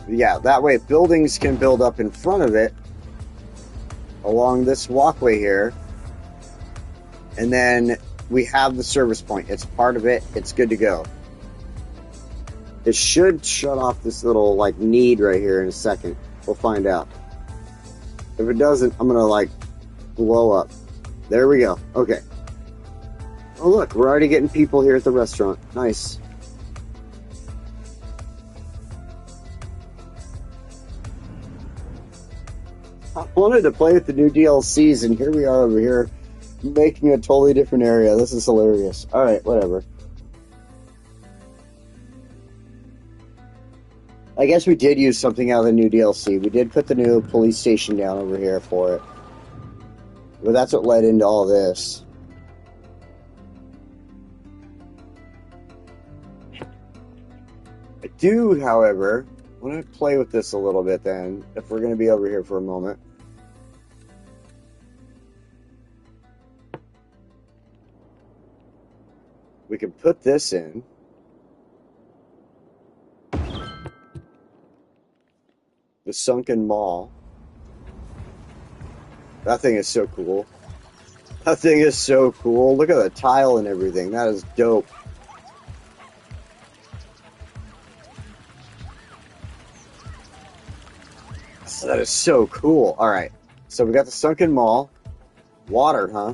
Yeah, that way buildings can build up in front of it along this walkway here. And then we have the service point. It's part of it. It's good to go. It should shut off this little, like, need right here in a second. We'll find out. If it doesn't, I'm going to, like, blow up. There we go. Okay. Oh, look. We're already getting people here at the restaurant. Nice. I wanted to play with the new DLCs, and here we are over here making a totally different area. This is hilarious. Alright, whatever. I guess we did use something out of the new DLC. We did put the new police station down over here for it. But that's what led into all this. I do, however, want to play with this a little bit then, if we're going to be over here for a moment. We can put this in. The Sunken Mall. That thing is so cool. That thing is so cool. Look at the tile and everything. That is dope. That is so cool. Alright. So we got the Sunken Mall. Water, huh?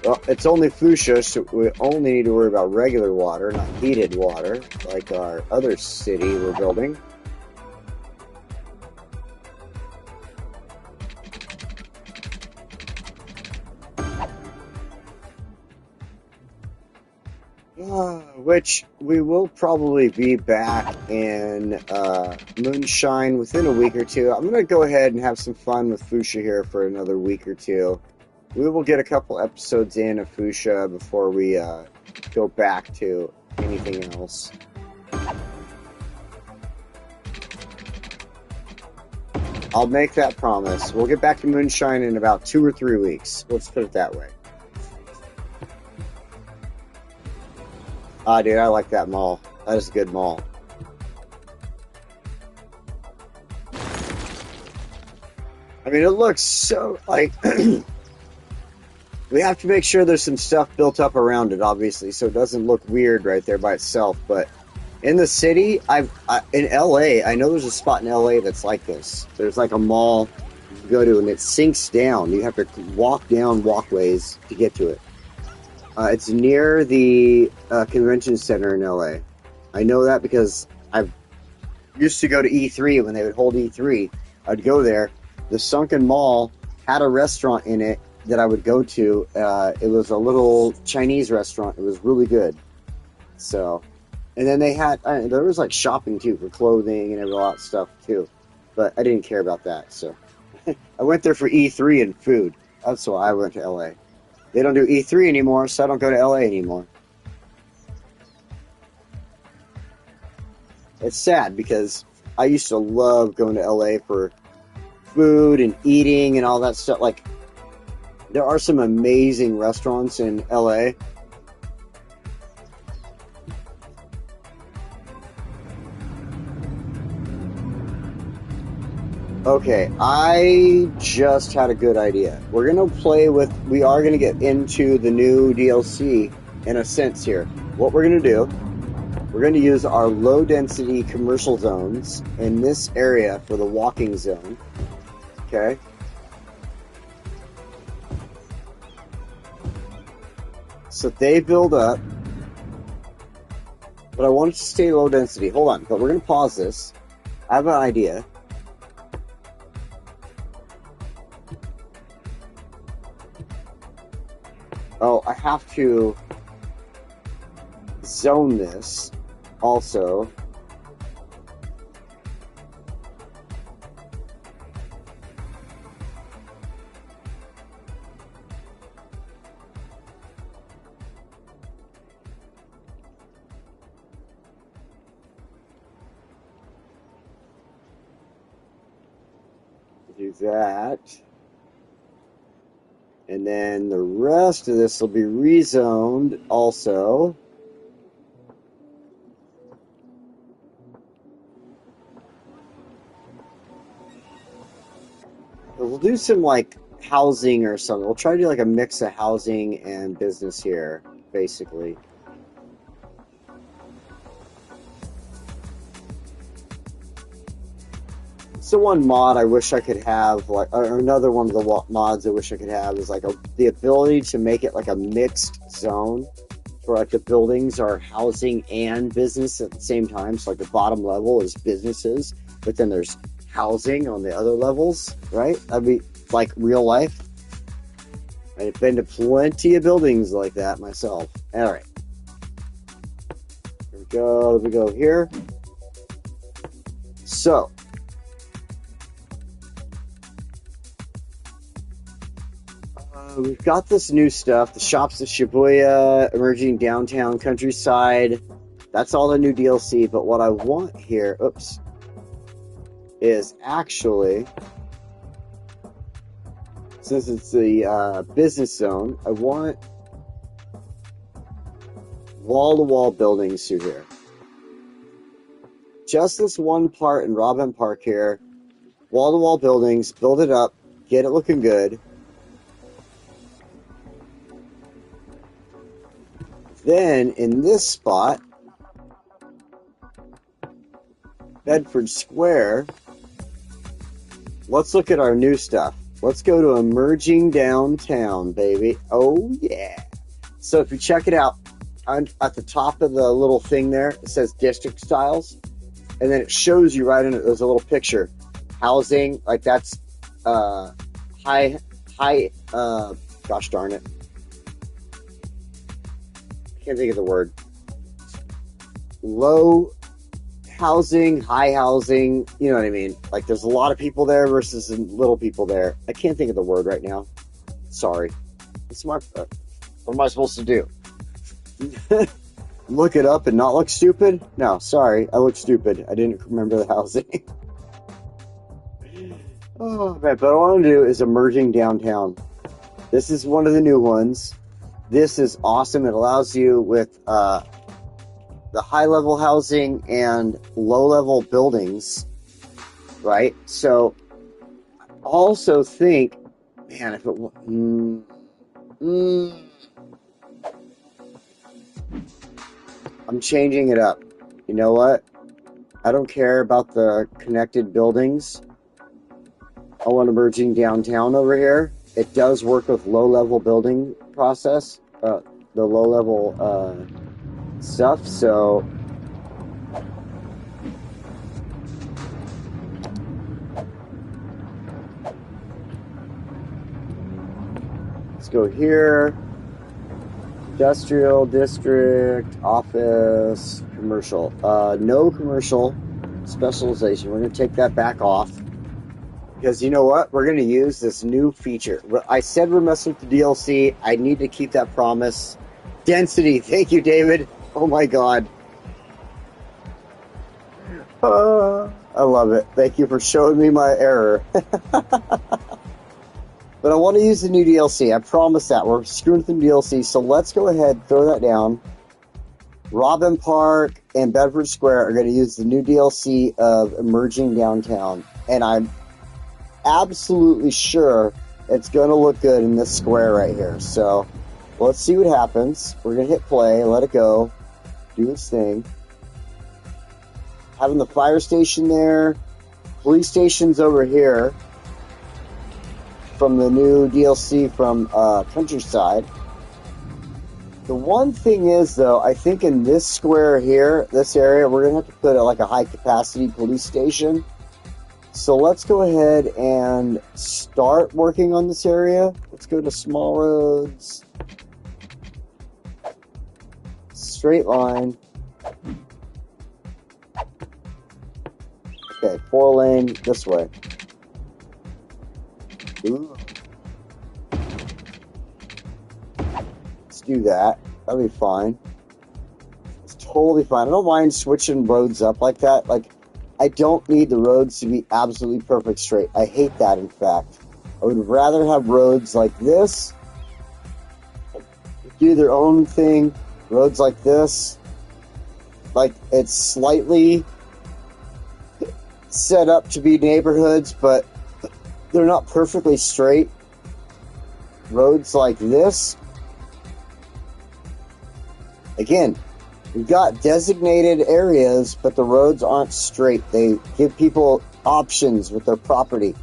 Well, it's only Foosha, so we only need to worry about regular water, not heated water, like our other city we're building. Which we will probably be back in Moonshine within a week or two. I'm going to go ahead and have some fun with Foosha here for another week or two. We will get a couple episodes in of Foosha before we go back to anything else. I'll make that promise. We'll get back to Moonshine in about 2 or 3 weeks. Let's put it that way. Ah, dude, I like that mall. That is a good mall. I mean, it looks so, like... We have to make sure there's some stuff built up around it, obviously, so it doesn't look weird right there by itself. But in the city, in LA, I know there's a spot in LA that's like this. There's like a mall you go to, and it sinks down. You have to walk down walkways to get to it. It's near the convention center in LA. I know that because I used to go to E3 when they would hold E3. I'd go there. The Sunken Mall had a restaurant in it that I would go to. It was a little Chinese restaurant. It was really good. So, and then they had, there was like shopping too for clothing and a lot of stuff too. But I didn't care about that. So I went there for E3 and food. That's why I went to LA. They don't do E3 anymore, so I don't go to LA anymore. It's sad because I used to love going to LA for food and eating and all that stuff. Like, there are some amazing restaurants in LA. Okay, I just had a good idea. We're going to play with... We are going to get into the new DLC in a sense here. What we're going to do, we're going to use our low-density commercial zones in this area for the walking zone. Okay? So they build up. But I want it to stay low density. Hold on, but we're going to pause this. I have an idea. Oh, I have to zone this also. Do that. And then the rest of this will be rezoned also. We'll do some like housing or something. We'll try to do like a mix of housing and business here, basically. So one mod I wish I could have, like, or another one of the mods I wish I could have is like the ability to make it like a mixed zone, where like the buildings are housing and business at the same time. So like the bottom level is businesses, but then there's housing on the other levels, right? That'd be like real life. I've been to plenty of buildings like that myself. All right. Here we go. Let me go here. So, we've got this new stuff. The shops of Shibuya, emerging downtown countryside. That's all the new DLC. But what I want here, is actually, since it's the business zone, I want wall-to-wall buildings through here. Just this one part in Robin Park here. Wall-to-wall buildings, build it up, get it looking good. Then, in this spot, Bedford Square, let's look at our new stuff. Let's go to emerging downtown, baby. Oh, yeah. So if you check it out, at the top of the little thing there, it says district styles. And then it shows you right in it, there's a little picture. Housing, like that's gosh darn it. I can't think of the word. Low housing, high housing, you know what I mean? Like there's a lot of people there versus little people there. I can't think of the word right now. Sorry. What am I supposed to do? Look it up and not look stupid? No, sorry. I look stupid. I didn't remember the housing. Oh, man. But what I want to do is emerging downtown. This is one of the new ones. This is awesome. It allows you with the high-level housing and low-level buildings, right? So, also think, man, if it... I'm changing it up. You know what? I don't care about the connected buildings. I want emerging downtown over here. It does work with low-level building process, the low-level stuff, so... Let's go here. Industrial district, office, commercial. No commercial specialization. We're going to take that back off. Because you know what? We're going to use this new feature. I said we're messing with the DLC. I need to keep that promise. Density. Thank you, David. Oh my god. I love it. Thank you for showing me my error. But I want to use the new DLC. I promise that. We're screwing with the DLC. So let's go ahead, throw that down. Robin Park and Bedford Square are going to use the new DLC of Emerging Downtown. And I'm absolutely sure it's going to look good in this square right here. So let's see what happens. We're going to hit play, let it go, do its thing. Having the fire station there, police station's over here from the new DLC from Countryside. The one thing is, though, I think in this square here, this area, we're going to have to put like a high-capacity police station. So let's go ahead and start working on this area. Let's go to small roads. Straight line. Okay, 4-lane this way. Ooh. Let's do that. That'll be fine. It's totally fine. I don't mind switching roads up like that. Like, I don't need the roads to be absolutely perfect straight. I hate that, in fact. I would rather have roads like this, do their own thing, roads like this, like it's slightly set up to be neighborhoods, but they're not perfectly straight. Roads like this. Again, we've got designated areas, but the roads aren't straight. They give people options with their property.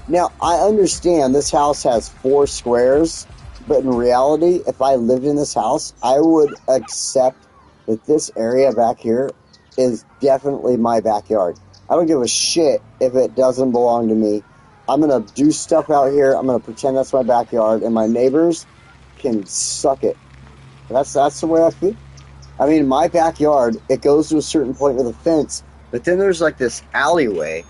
Now, I understand this house has 4 squares, but in reality, if I lived in this house, I would accept that this area back here is definitely my backyard. I don't give a shit if it doesn't belong to me. I'm going to do stuff out here. I'm going to pretend that's my backyard, and my neighbors can suck it. That's the way I feel. I mean, my backyard, it goes to a certain point with a fence, but then there's like this alleyway,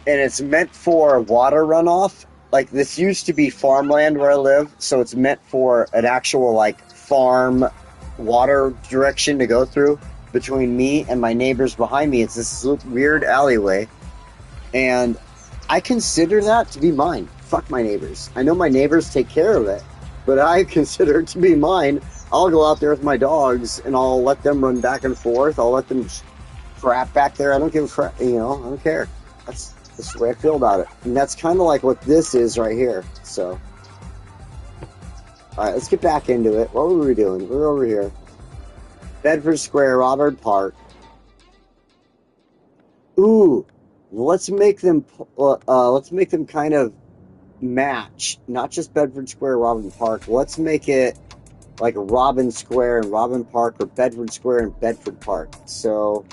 and it's meant for water runoff. Like, this used to be farmland where I live, so it's meant for an actual, like, farm water direction to go through between me and my neighbors behind me. It's this weird alleyway, and I consider that to be mine. Fuck my neighbors. I know my neighbors take care of it, but I consider it to be mine. I'll go out there with my dogs, and I'll let them run back and forth. I'll let them crap back there. I don't give a crap, I don't care. That's the way I feel about it. And that's kind of like what this is right here. So, alright, let's get back into it. What were we doing? We're over here. Bedford Square, Robert Park. Ooh, let's make them kind of match. Not just Bedford Square, Robin Park. Let's make it like Robin Square and Robin Park, or Bedford Square and Bedford Park. So,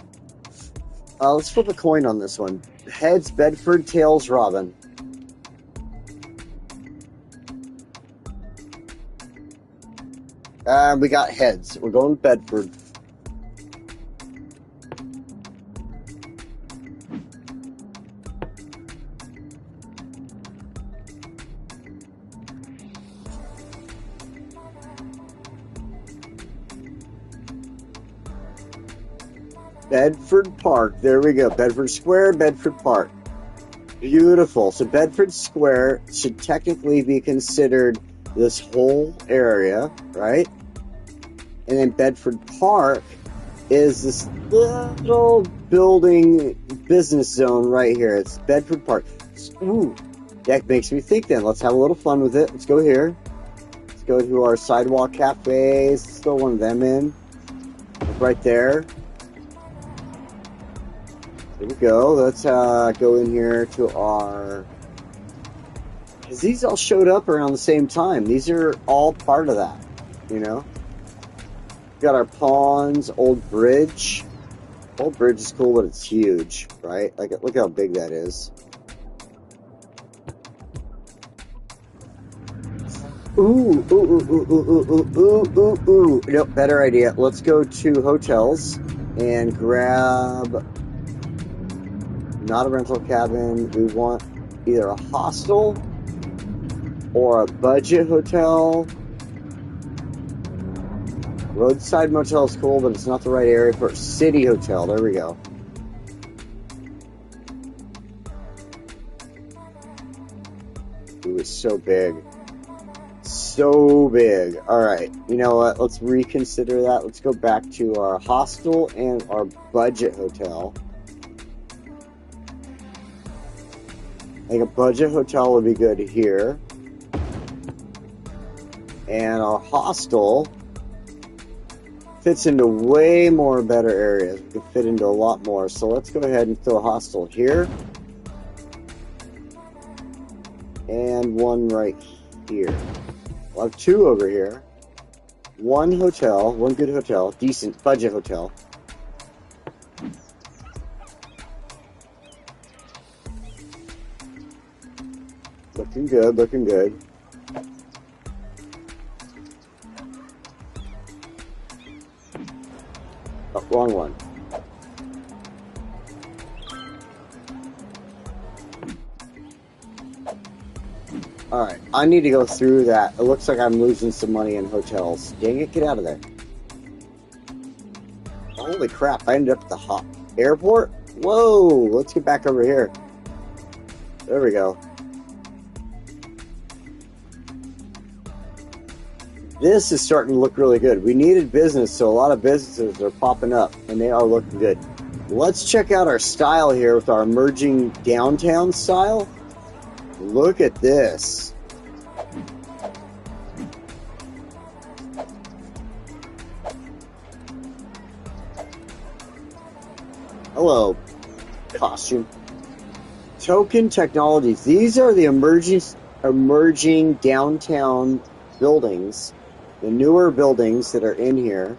let's flip a coin on this one. Heads, Bedford, tails, Robin. We got heads. We're going with Bedford. Bedford Park. There we go. Bedford Square, Bedford Park. Beautiful. So Bedford Square should technically be considered this whole area, right? And then Bedford Park is this little building business zone right here. It's Bedford Park. Ooh, that makes me think then. Let's have a little fun with it. Let's go here. Let's go to our sidewalk cafes. Let's throw one of them in. Right there. There we go. Let's go in here to our... Because these all showed up around the same time. These are all part of that, Got our pawns, Old Bridge. Old Bridge is cool, but it's huge, right? Like, look how big that is. Ooh. Nope, better idea. Let's go to hotels and grab... Not a rental cabin. We want either a hostel or a budget hotel. Roadside motel is cool, but it's not the right area for a city hotel. There we go. Ooh, it's so big. So big. Alright, you know what? Let's reconsider that. Let's go back to our hostel and our budget hotel. I think a budget hotel would be good here. And our hostel fits into way more better areas. We can fit into a lot more. So let's go ahead and throw a hostel here. And one right here. We'll have 2 over here. One hotel, one good hotel, decent budget hotel. Looking good, looking good. Oh, wrong one. Alright, I need to go through that. It looks like I'm losing some money in hotels. Dang it, get out of there. Holy crap, I ended up at the airport? Whoa, let's get back over here. There we go. This is starting to look really good. We needed business, so a lot of businesses are popping up, and they are looking good. Let's check out our style here with our emerging downtown style. Look at this. Hello, costume. Token technologies. These are the emerging downtown buildings, the newer buildings that are in here.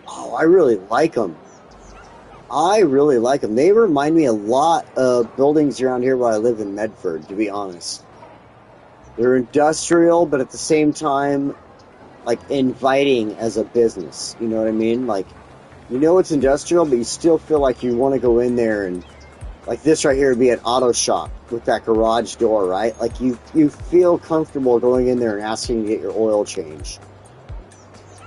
Oh, I really like them. I really like them. They remind me a lot of buildings around here where I live in Medford, to be honest. They're industrial, but at the same time, like, inviting as a business. You know what I mean? Like, you know it's industrial, but you still feel like you want to go in there, and like this right here would be an auto shop with that garage door, right? Like, you feel comfortable going in there and asking to get your oil changed.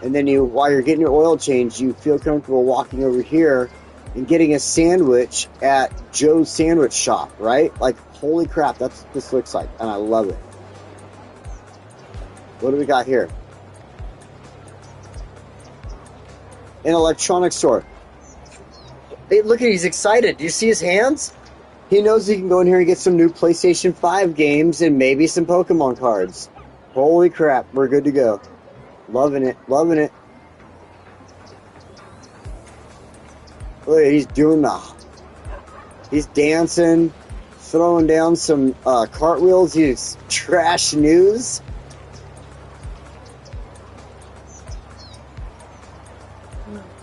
And then while you're getting your oil changed, you feel comfortable walking over here and getting a sandwich at Joe's Sandwich Shop, right? Like, holy crap, that's what this looks like, and I love it. What do we got here? An electronics store. Hey, look at, he's excited. Do you see his hands? He knows he can go in here and get some new PlayStation 5 games and maybe some Pokemon cards. Holy crap, we're good to go. Loving it, loving it. Look, he's doing he's dancing, throwing down some cartwheels. He's trash news.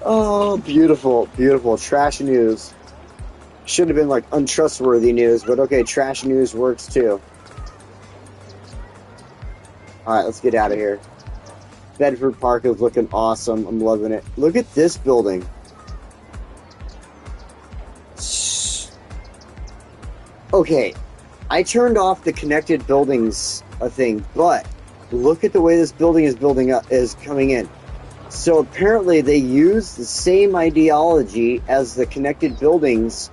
Oh, beautiful, beautiful. Trash news. Should have been like untrustworthy news, but okay, trash news works too. Alright, let's get out of here. Bedford Park is looking awesome. I'm loving it. Look at this building. Okay, I turned off the connected buildings thing, but look at the way this building is coming in. So apparently they use the same ideology as the connected buildings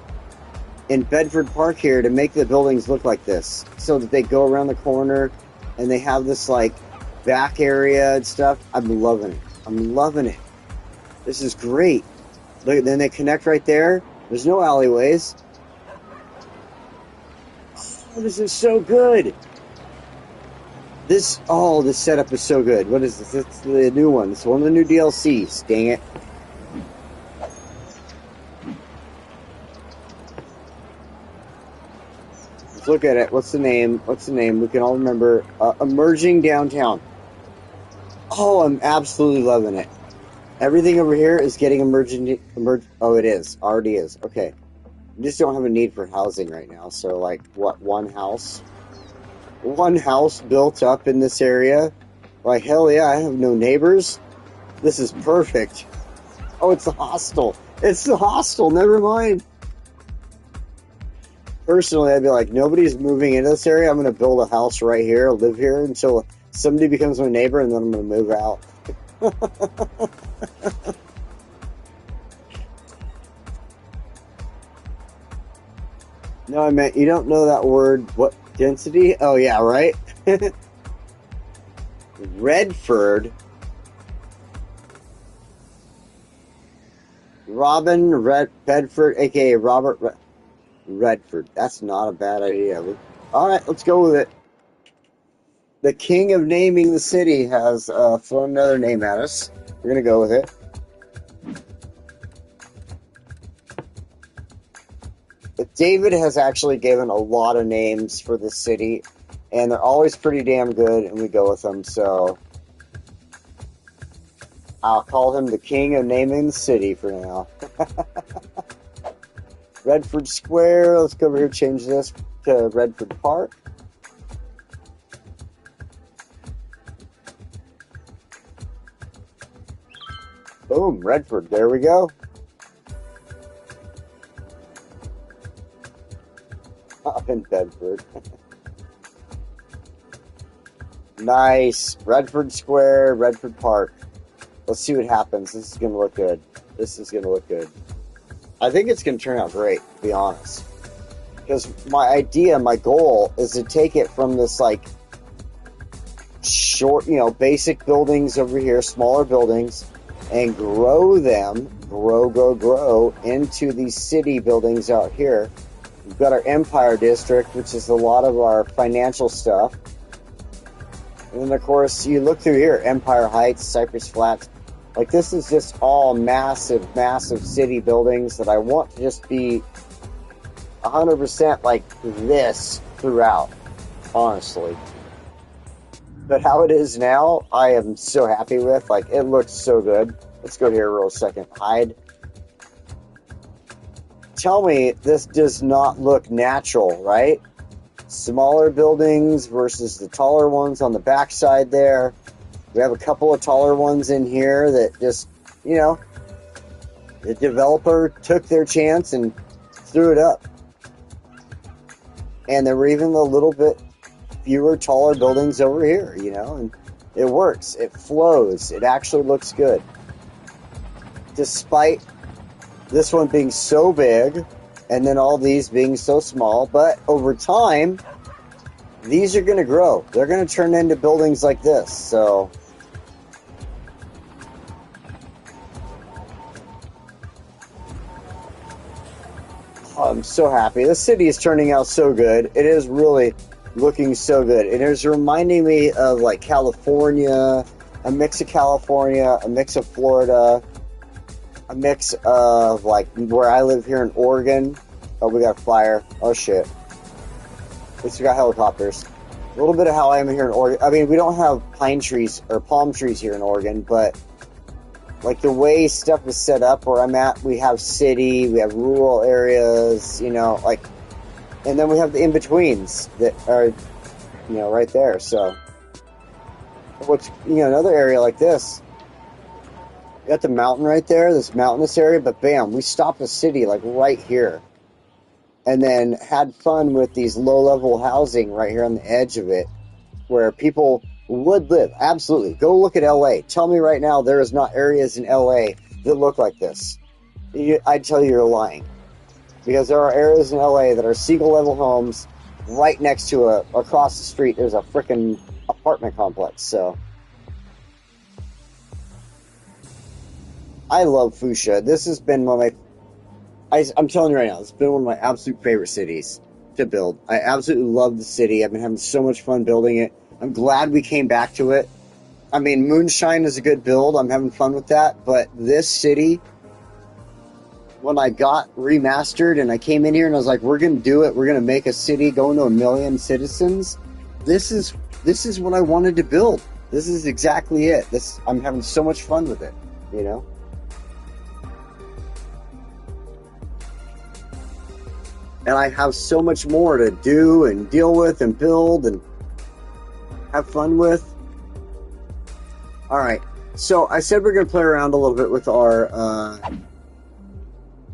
in Bedford Park here to make the buildings look like this. So that they go around the corner and they have this like back area and stuff. I'm loving it. I'm loving it. This is great. Look, then they connect right there. There's no alleyways. Oh, this is so good. This setup is so good. What is this? It's the new one. It's one of the new DLCs. Dang it. Let's look at it. What's the name? What's the name? We can all remember. Emerging Downtown. Oh, I'm absolutely loving it. Everything over here is getting oh, it is. Already is. Okay. We just don't have a need for housing right now. So, like, what, one house? One house built up in this area. Like, hell yeah, I have no neighbors. This is perfect. Oh, it's the hostel. It's the hostel. Never mind. Personally, I'd be like, nobody's moving into this area. I'm going to build a house right here, live here until somebody becomes my neighbor, and then I'm going to move out. No, I meant, you don't know that word. What? Density? Oh, yeah, right? Redford. Bedford, a.k.a. Robert Redford. That's not a bad idea. All right, let's go with it. The king of naming the city has thrown another name at us. We're going to go with it. But David has actually given a lot of names for the city, and they're always pretty damn good, and we go with them, so I'll call him the king of naming the city for now. Redford Square, let's go over here, change this to Redford Park. Boom, Redford, there we go. Up in Bedford. Nice. Redford Square, Redford Park. Let's see what happens. This is going to look good. This is going to look good. I think it's going to turn out great, to be honest. Because my idea, my goal is to take it from this like short, basic buildings over here, smaller buildings, and grow them, grow into these city buildings out here. We've got our Empire District, which is a lot of our financial stuff. And then, of course, you look through here, Empire Heights, Cypress Flats. Like, this is just all massive, massive city buildings that I want to just be 100% like this throughout, honestly. But how it is now, I am so happy with. Like, it looks so good. Let's go here real second. Hide. Tell me this does not look natural, right? Smaller buildings versus the taller ones on the backside there. We have a couple of taller ones in here that just, the developer took their chance and threw it up. And there were even a little bit fewer taller buildings over here, and it works. It flows. It actually looks good. Despite this one being so big and then all these being so small, but over time, these are going to grow. They're going to turn into buildings like this, so I'm so happy. This city is turning out so good. It is really looking so good. It is reminding me of like California, a mix of California, a mix of Florida, a mix of like where I live here in Oregon. Oh, we got fire. Oh shit. At least we got helicopters. A little bit of how I am here in Oregon. I mean, we don't have pine trees or palm trees here in Oregon, but like the way stuff is set up where I'm at, we have city, we have rural areas, like, and then we have the in-betweens that are, right there. So, what's, another area like this, you got the mountain right there, this mountainous area, but bam, we stopped the city like right here. And then had fun with these low-level housing right here on the edge of it, where people would live. Absolutely. Go look at LA. Tell me right now there is not areas in LA that look like this. I'd tell you you're lying. Because there are areas in LA that are single-level homes right next to across the street, there's a freaking apartment complex. So, I love Foosha. This has been one of I'm telling you right now, it's been one of my absolute favorite cities to build. I absolutely love the city. I've been having so much fun building it. I'm glad we came back to it. I mean, Moonshine is a good build. I'm having fun with that. But this city, when I got remastered and I came in here and I was like, we're going to do it. We're going to make a city going to 1 million citizens. This is what I wanted to build. This is exactly it. I'm having so much fun with it, And I have so much more to do and deal with and build and have fun with. All right. So I said we're going to play around a little bit with our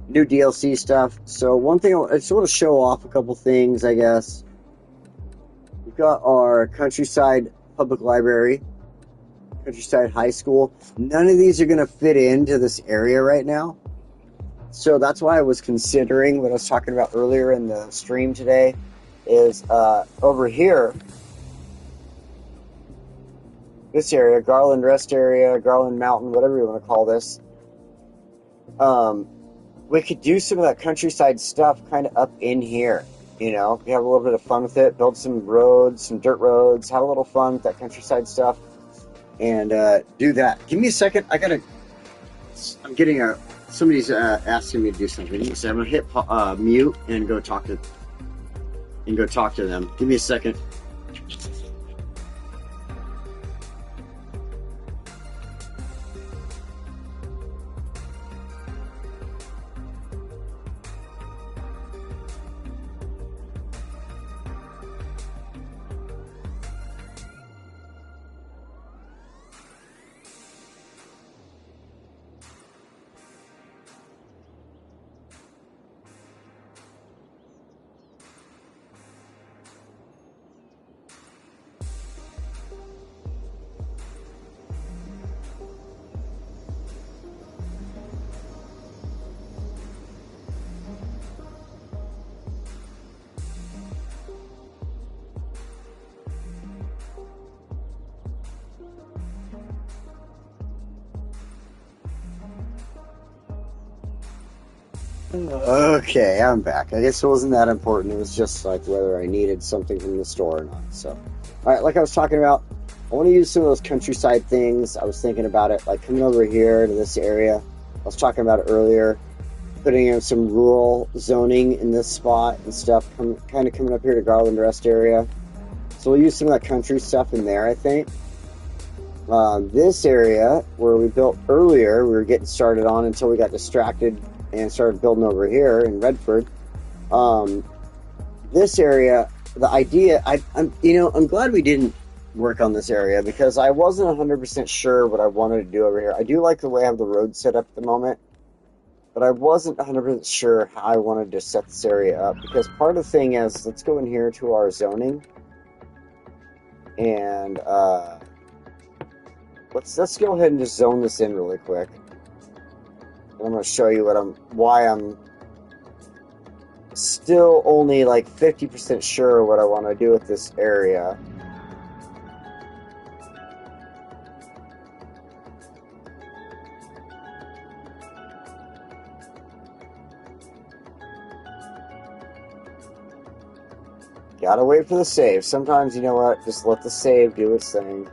new DLC stuff. So one thing, I just want to show off a couple things, I guess. We've got our Countryside Public Library, Countryside High School. None of these are going to fit into this area right now. So that's why I was considering what I was talking about earlier in the stream today is over here, this area, Garland Rest Area, Garland Mountain, whatever you want to call this. We could do some of that countryside stuff kind of up in here, we have a little bit of fun with it, build some roads, some dirt roads, have a little fun with that countryside stuff, and do that. Give me a second. I'm getting somebody's asking me to do something. So I'm gonna hit mute and go talk to them. Give me a second. Okay, I'm back. I guess it wasn't that important. It was just like whether I needed something from the store or not. So, all right, like I was talking about, I want to use some of those countryside things. I was thinking about it, like coming over here to this area. I was talking about it earlier, putting in some rural zoning in this spot and stuff, kind of coming up here to Garland Rest area. So we'll use some of that country stuff in there, I think. This area where we built earlier, we were getting started on until we got distracted and started building over here in Redford. This area, the idea, I'm glad we didn't work on this area because I wasn't 100% sure what I wanted to do over here. I do like the way I have the road set up at the moment, but I wasn't 100% sure how I wanted to set this area up because part of the thing is, let's go in here to our zoning and let's go ahead and just zone this in really quick. And I'm going to show you why I'm still only like 50% sure what I want to do with this area. Gotta wait for the save. Sometimes, you know what, just let the save do its thing.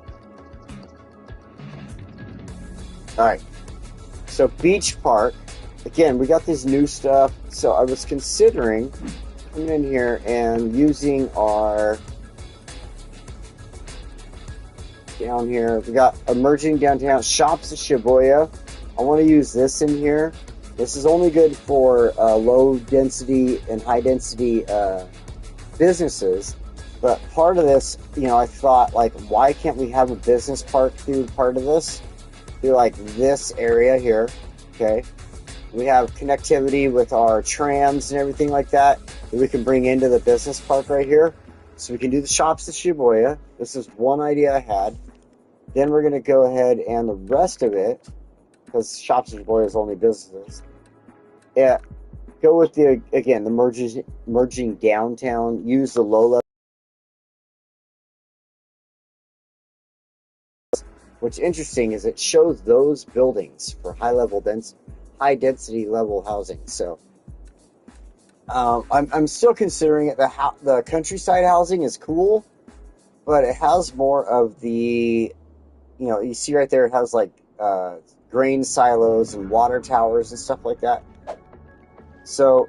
Alright, so Beach Park. Again, we got this new stuff, so I was considering coming in here and using our... Down here, we got emerging downtown shops at Shibuya. I want to use this in here. This is only good for low density and high density businesses, but part of this, I thought, like, why can't we have a business park through part of this? Through, like, this area here, okay? We have connectivity with our trams and everything like that we can bring into the business park right here. So we can do the shops at Shibuya. This is one idea I had. Then we're going to go ahead and the rest of it, because shops at Shibuya is only businesses, go with the merging downtown, use the low level. What's interesting is it shows those buildings for high density level housing. So I'm still considering it. The countryside housing is cool, but it has more of the, you see right there, it has like grain silos and water towers and stuff like that. So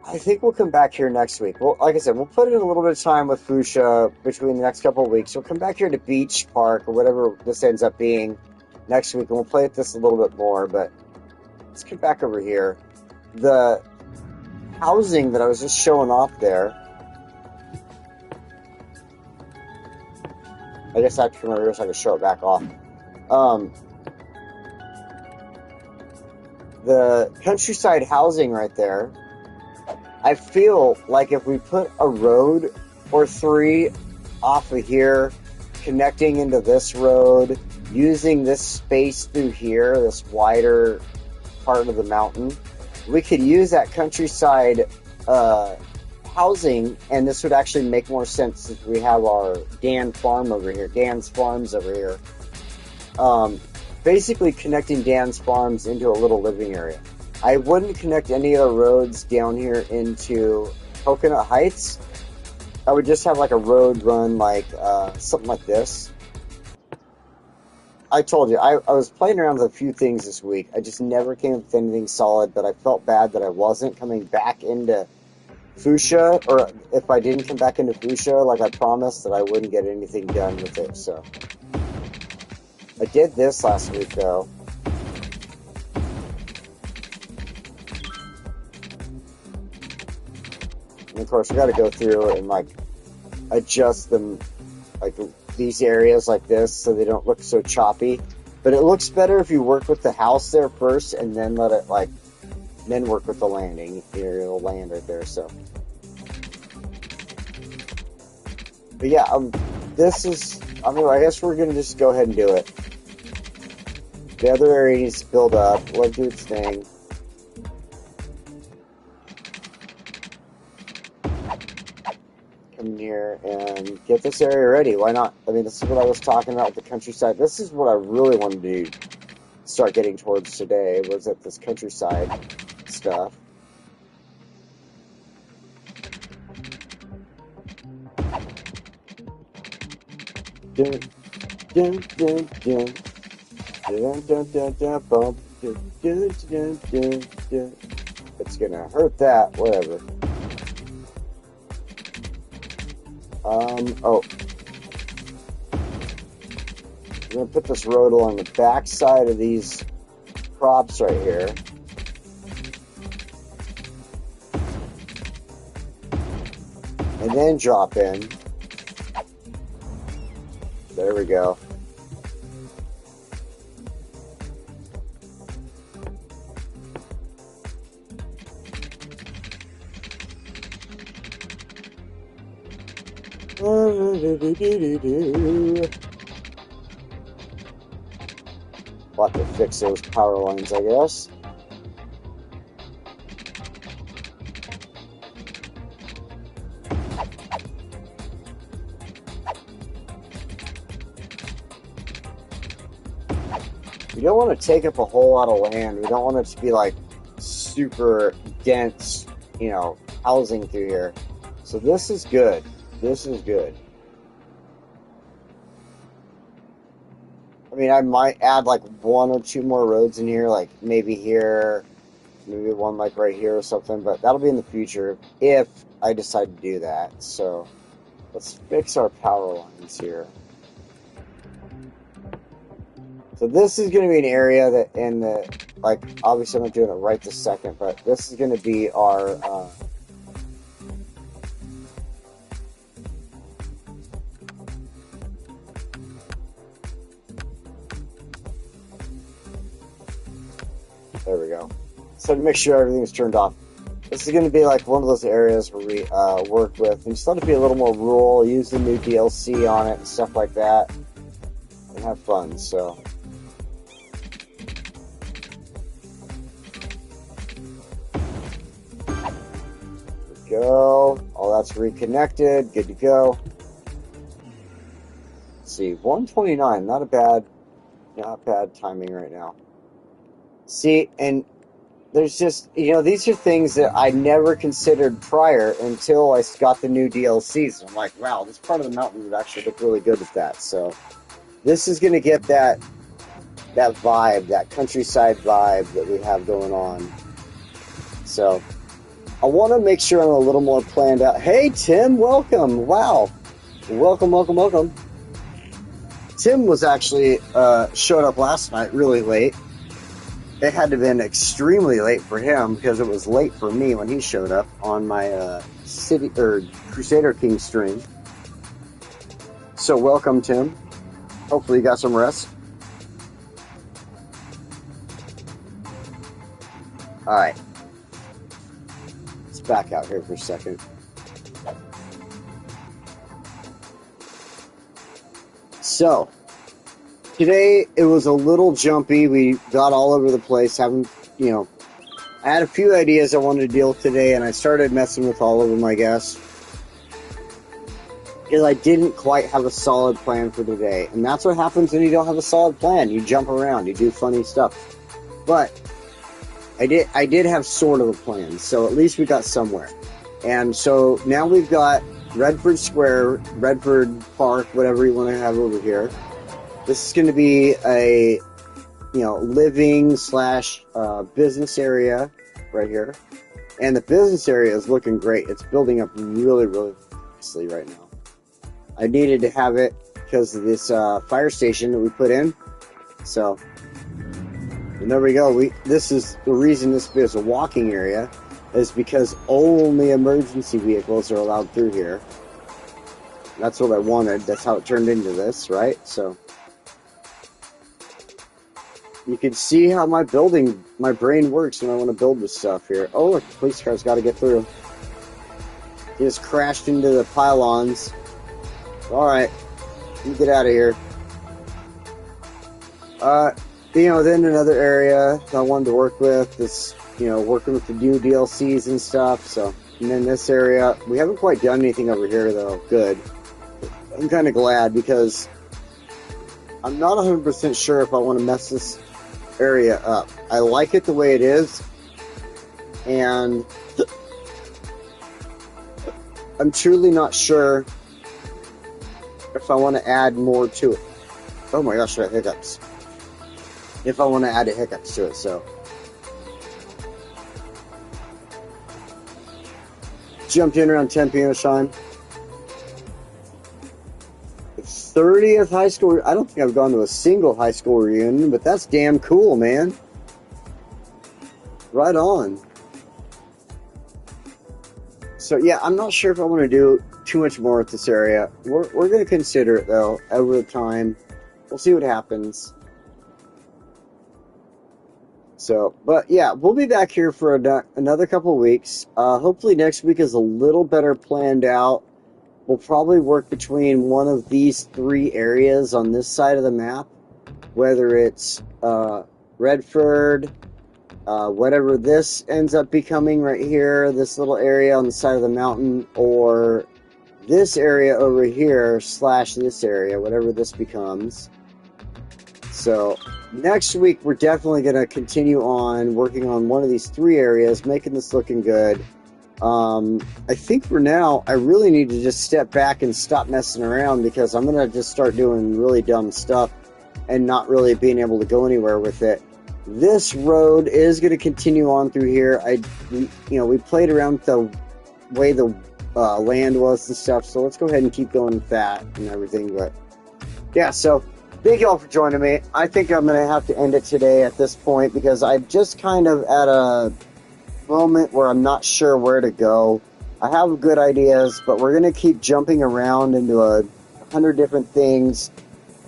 I think we'll come back here next week. Well, like I said, we'll put in a little bit of time with Foosha between the next couple of weeks. We'll come back here to Beach Park or whatever this ends up being next week, and we'll play with this a little bit more. But let's get back over here. The housing that I was just showing off there, I guess I have to come over here so I can show it back off. The countryside housing right there, I feel like if we put a road or three off of here, connecting into this road, using this space through here, this wider part of the mountain, we could use that countryside housing, and this would actually make more sense if we have our Dan's Farms over here. Basically connecting Dan's Farms into a little living area. I wouldn't connect any of the roads down here into Coconut Heights. I would just have like a road run like something like this. I told you, I was playing around with a few things this week. I just never came up with anything solid, but I felt bad that I wasn't coming back into Foosha, or if I didn't come back into Foosha, like I promised, that I wouldn't get anything done with it, so. I did this last week, though. And of course, we got to go through and, like, adjust them, like, these areas like this so they don't look so choppy. But it looks better if you work with the house there first and then let it, like, then work with the landing. It'll land right there, so. But yeah, this is, I guess we're going to just go ahead and do it. The other area needs to build up. Let it do its thing. Come in here and get this area ready. Why not? I mean, this is what I was talking about with the countryside. This is what I really wanted to start getting towards today, was at this countryside stuff. Dun, dun, dun, dun. Dun, dun, dun, dun, bum. Dun, dun, dun, dun, dun. It's gonna hurt that, whatever. Oh. I'm gonna put this road along the back side of these crops right here. And then drop in. There we go. We'll have to fix those power lines, I guess. We don't want to take up a whole lot of land. We don't want it to be like super dense, you know, housing through here. So this is good. This is good. I mean, I might add like 1 or 2 more roads in here, like maybe here, maybe one like right here or something, but that'll be in the future if I decide to do that. So let's fix our power lines here. So this is going to be an area that in the, like, obviously I'm not doing it right this second, but this is going to be our, there we go. So to make sure everything's turned off. This is going to be like one of those areas where we work with, and just let it be a little more rural, use the new DLC on it and stuff like that, and have fun, so. Go. All that's reconnected. Good to go. Let's see, 129. Not bad timing right now. See, and there's just, you know, these are things that I never considered prior until I got the new DLCs. I'm like, wow, this part of the mountain would actually look really good with that. So this is going to get that vibe, that countryside vibe that we have going on. So I want to make sure I'm a little more planned out. Hey, Tim, welcome. Wow. Welcome. Tim was actually, showed up last night really late. It had to have been extremely late for him because it was late for me when he showed up on my, Crusader King stream. So welcome, Tim. Hopefully you got some rest. Alright. Back out here for a second. So today it was a little jumpy. We got all over the place. I had a few ideas I wanted to deal with today, and I started messing with all of them, I guess, because I didn't quite have a solid plan for today. And that's what happens when you don't have a solid plan. You jump around, you do funny stuff. But I did have sort of a plan, so at least we got somewhere. And so now we've got Redford Square, Redford Park, whatever you want to have over here. This is going to be a, living / business area right here. And the business area is looking great. It's building up really, really nicely right now. I needed to have it because of this fire station that we put in. So, and there we go. This is the reason this is a walking area, is because only emergency vehicles are allowed through here. That's what I wanted. That's how it turned into this, right? So you can see how my brain works when I want to build this stuff here. Oh, look, the police car's got to get through. He just crashed into the pylons. All right, you get out of here. Then another area that I wanted to work with is, working with the new DLCs and stuff. So, and then this area, we haven't quite done anything over here though. Good. I'm kind of glad because I'm not 100% sure if I want to mess this area up. I like it the way it is, and I'm truly not sure if I want to add more to it. Oh my gosh, I have hiccups. If I want to add hiccups to it, so. Jumped in around 10 p.m. time. 30th high school. I don't think I've gone to a single high school reunion, but that's damn cool, man. Right on. So yeah, I'm not sure if I want to do too much more with this area. We're going to consider it though over time. We'll see what happens. So, but yeah, we'll be back here for another couple of weeks. Hopefully next week is a little better planned out. We'll probably work between one of these 3 areas on this side of the map, whether it's Redford, whatever this ends up becoming right here, this little area on the side of the mountain, or this area over here / this area, whatever this becomes. So next week, we're definitely going to continue on working on one of these 3 areas, making this looking good. I think for now, I really need to just step back and stop messing around, because I'm going to just start doing really dumb stuff and not really being able to go anywhere with it. This road is going to continue on through here. We played around with the way the land was and stuff, so let's go ahead and keep going with that and everything. But yeah, so thank you all for joining me. I think I'm going to have to end it today at this point, because I'm just kind of at a moment where I'm not sure where to go. I have good ideas, but we're going to keep jumping around into 100 different things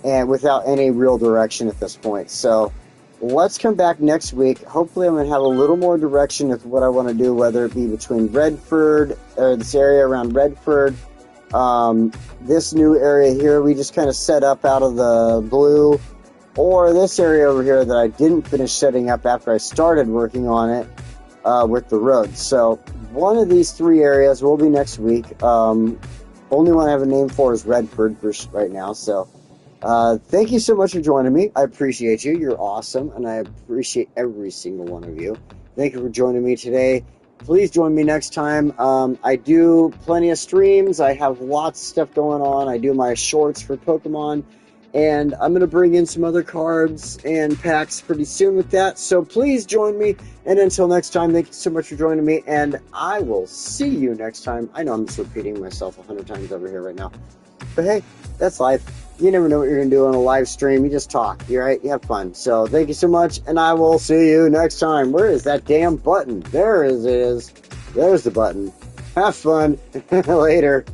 and without any real direction at this point. So let's come back next week. Hopefully I'm going to have a little more direction of what I want to do, whether it be between Redford, or this area around Redford, this new area here we just kind of set up out of the blue, or this area over here that I didn't finish setting up after I started working on it with the roads. So one of these 3 areas will be next week. Only one I have a name for is Redford for right now. So thank you so much for joining me. I appreciate you. You're awesome, and I appreciate every single one of you. Thank you for joining me today. Please join me next time. I do plenty of streams. I have lots of stuff going on. I do my shorts for Pokemon, and I'm going to bring in some other cards and packs pretty soon with that. So please join me. And until next time, thank you so much for joining me, and I will see you next time. I know I'm just repeating myself 100 times over here right now, but hey, that's life. You never know what you're going to do on a live stream. You just talk, you right? You have fun. So thank you so much, and I will see you next time. Where is that damn button? There it is. There's the button. Have fun. Later.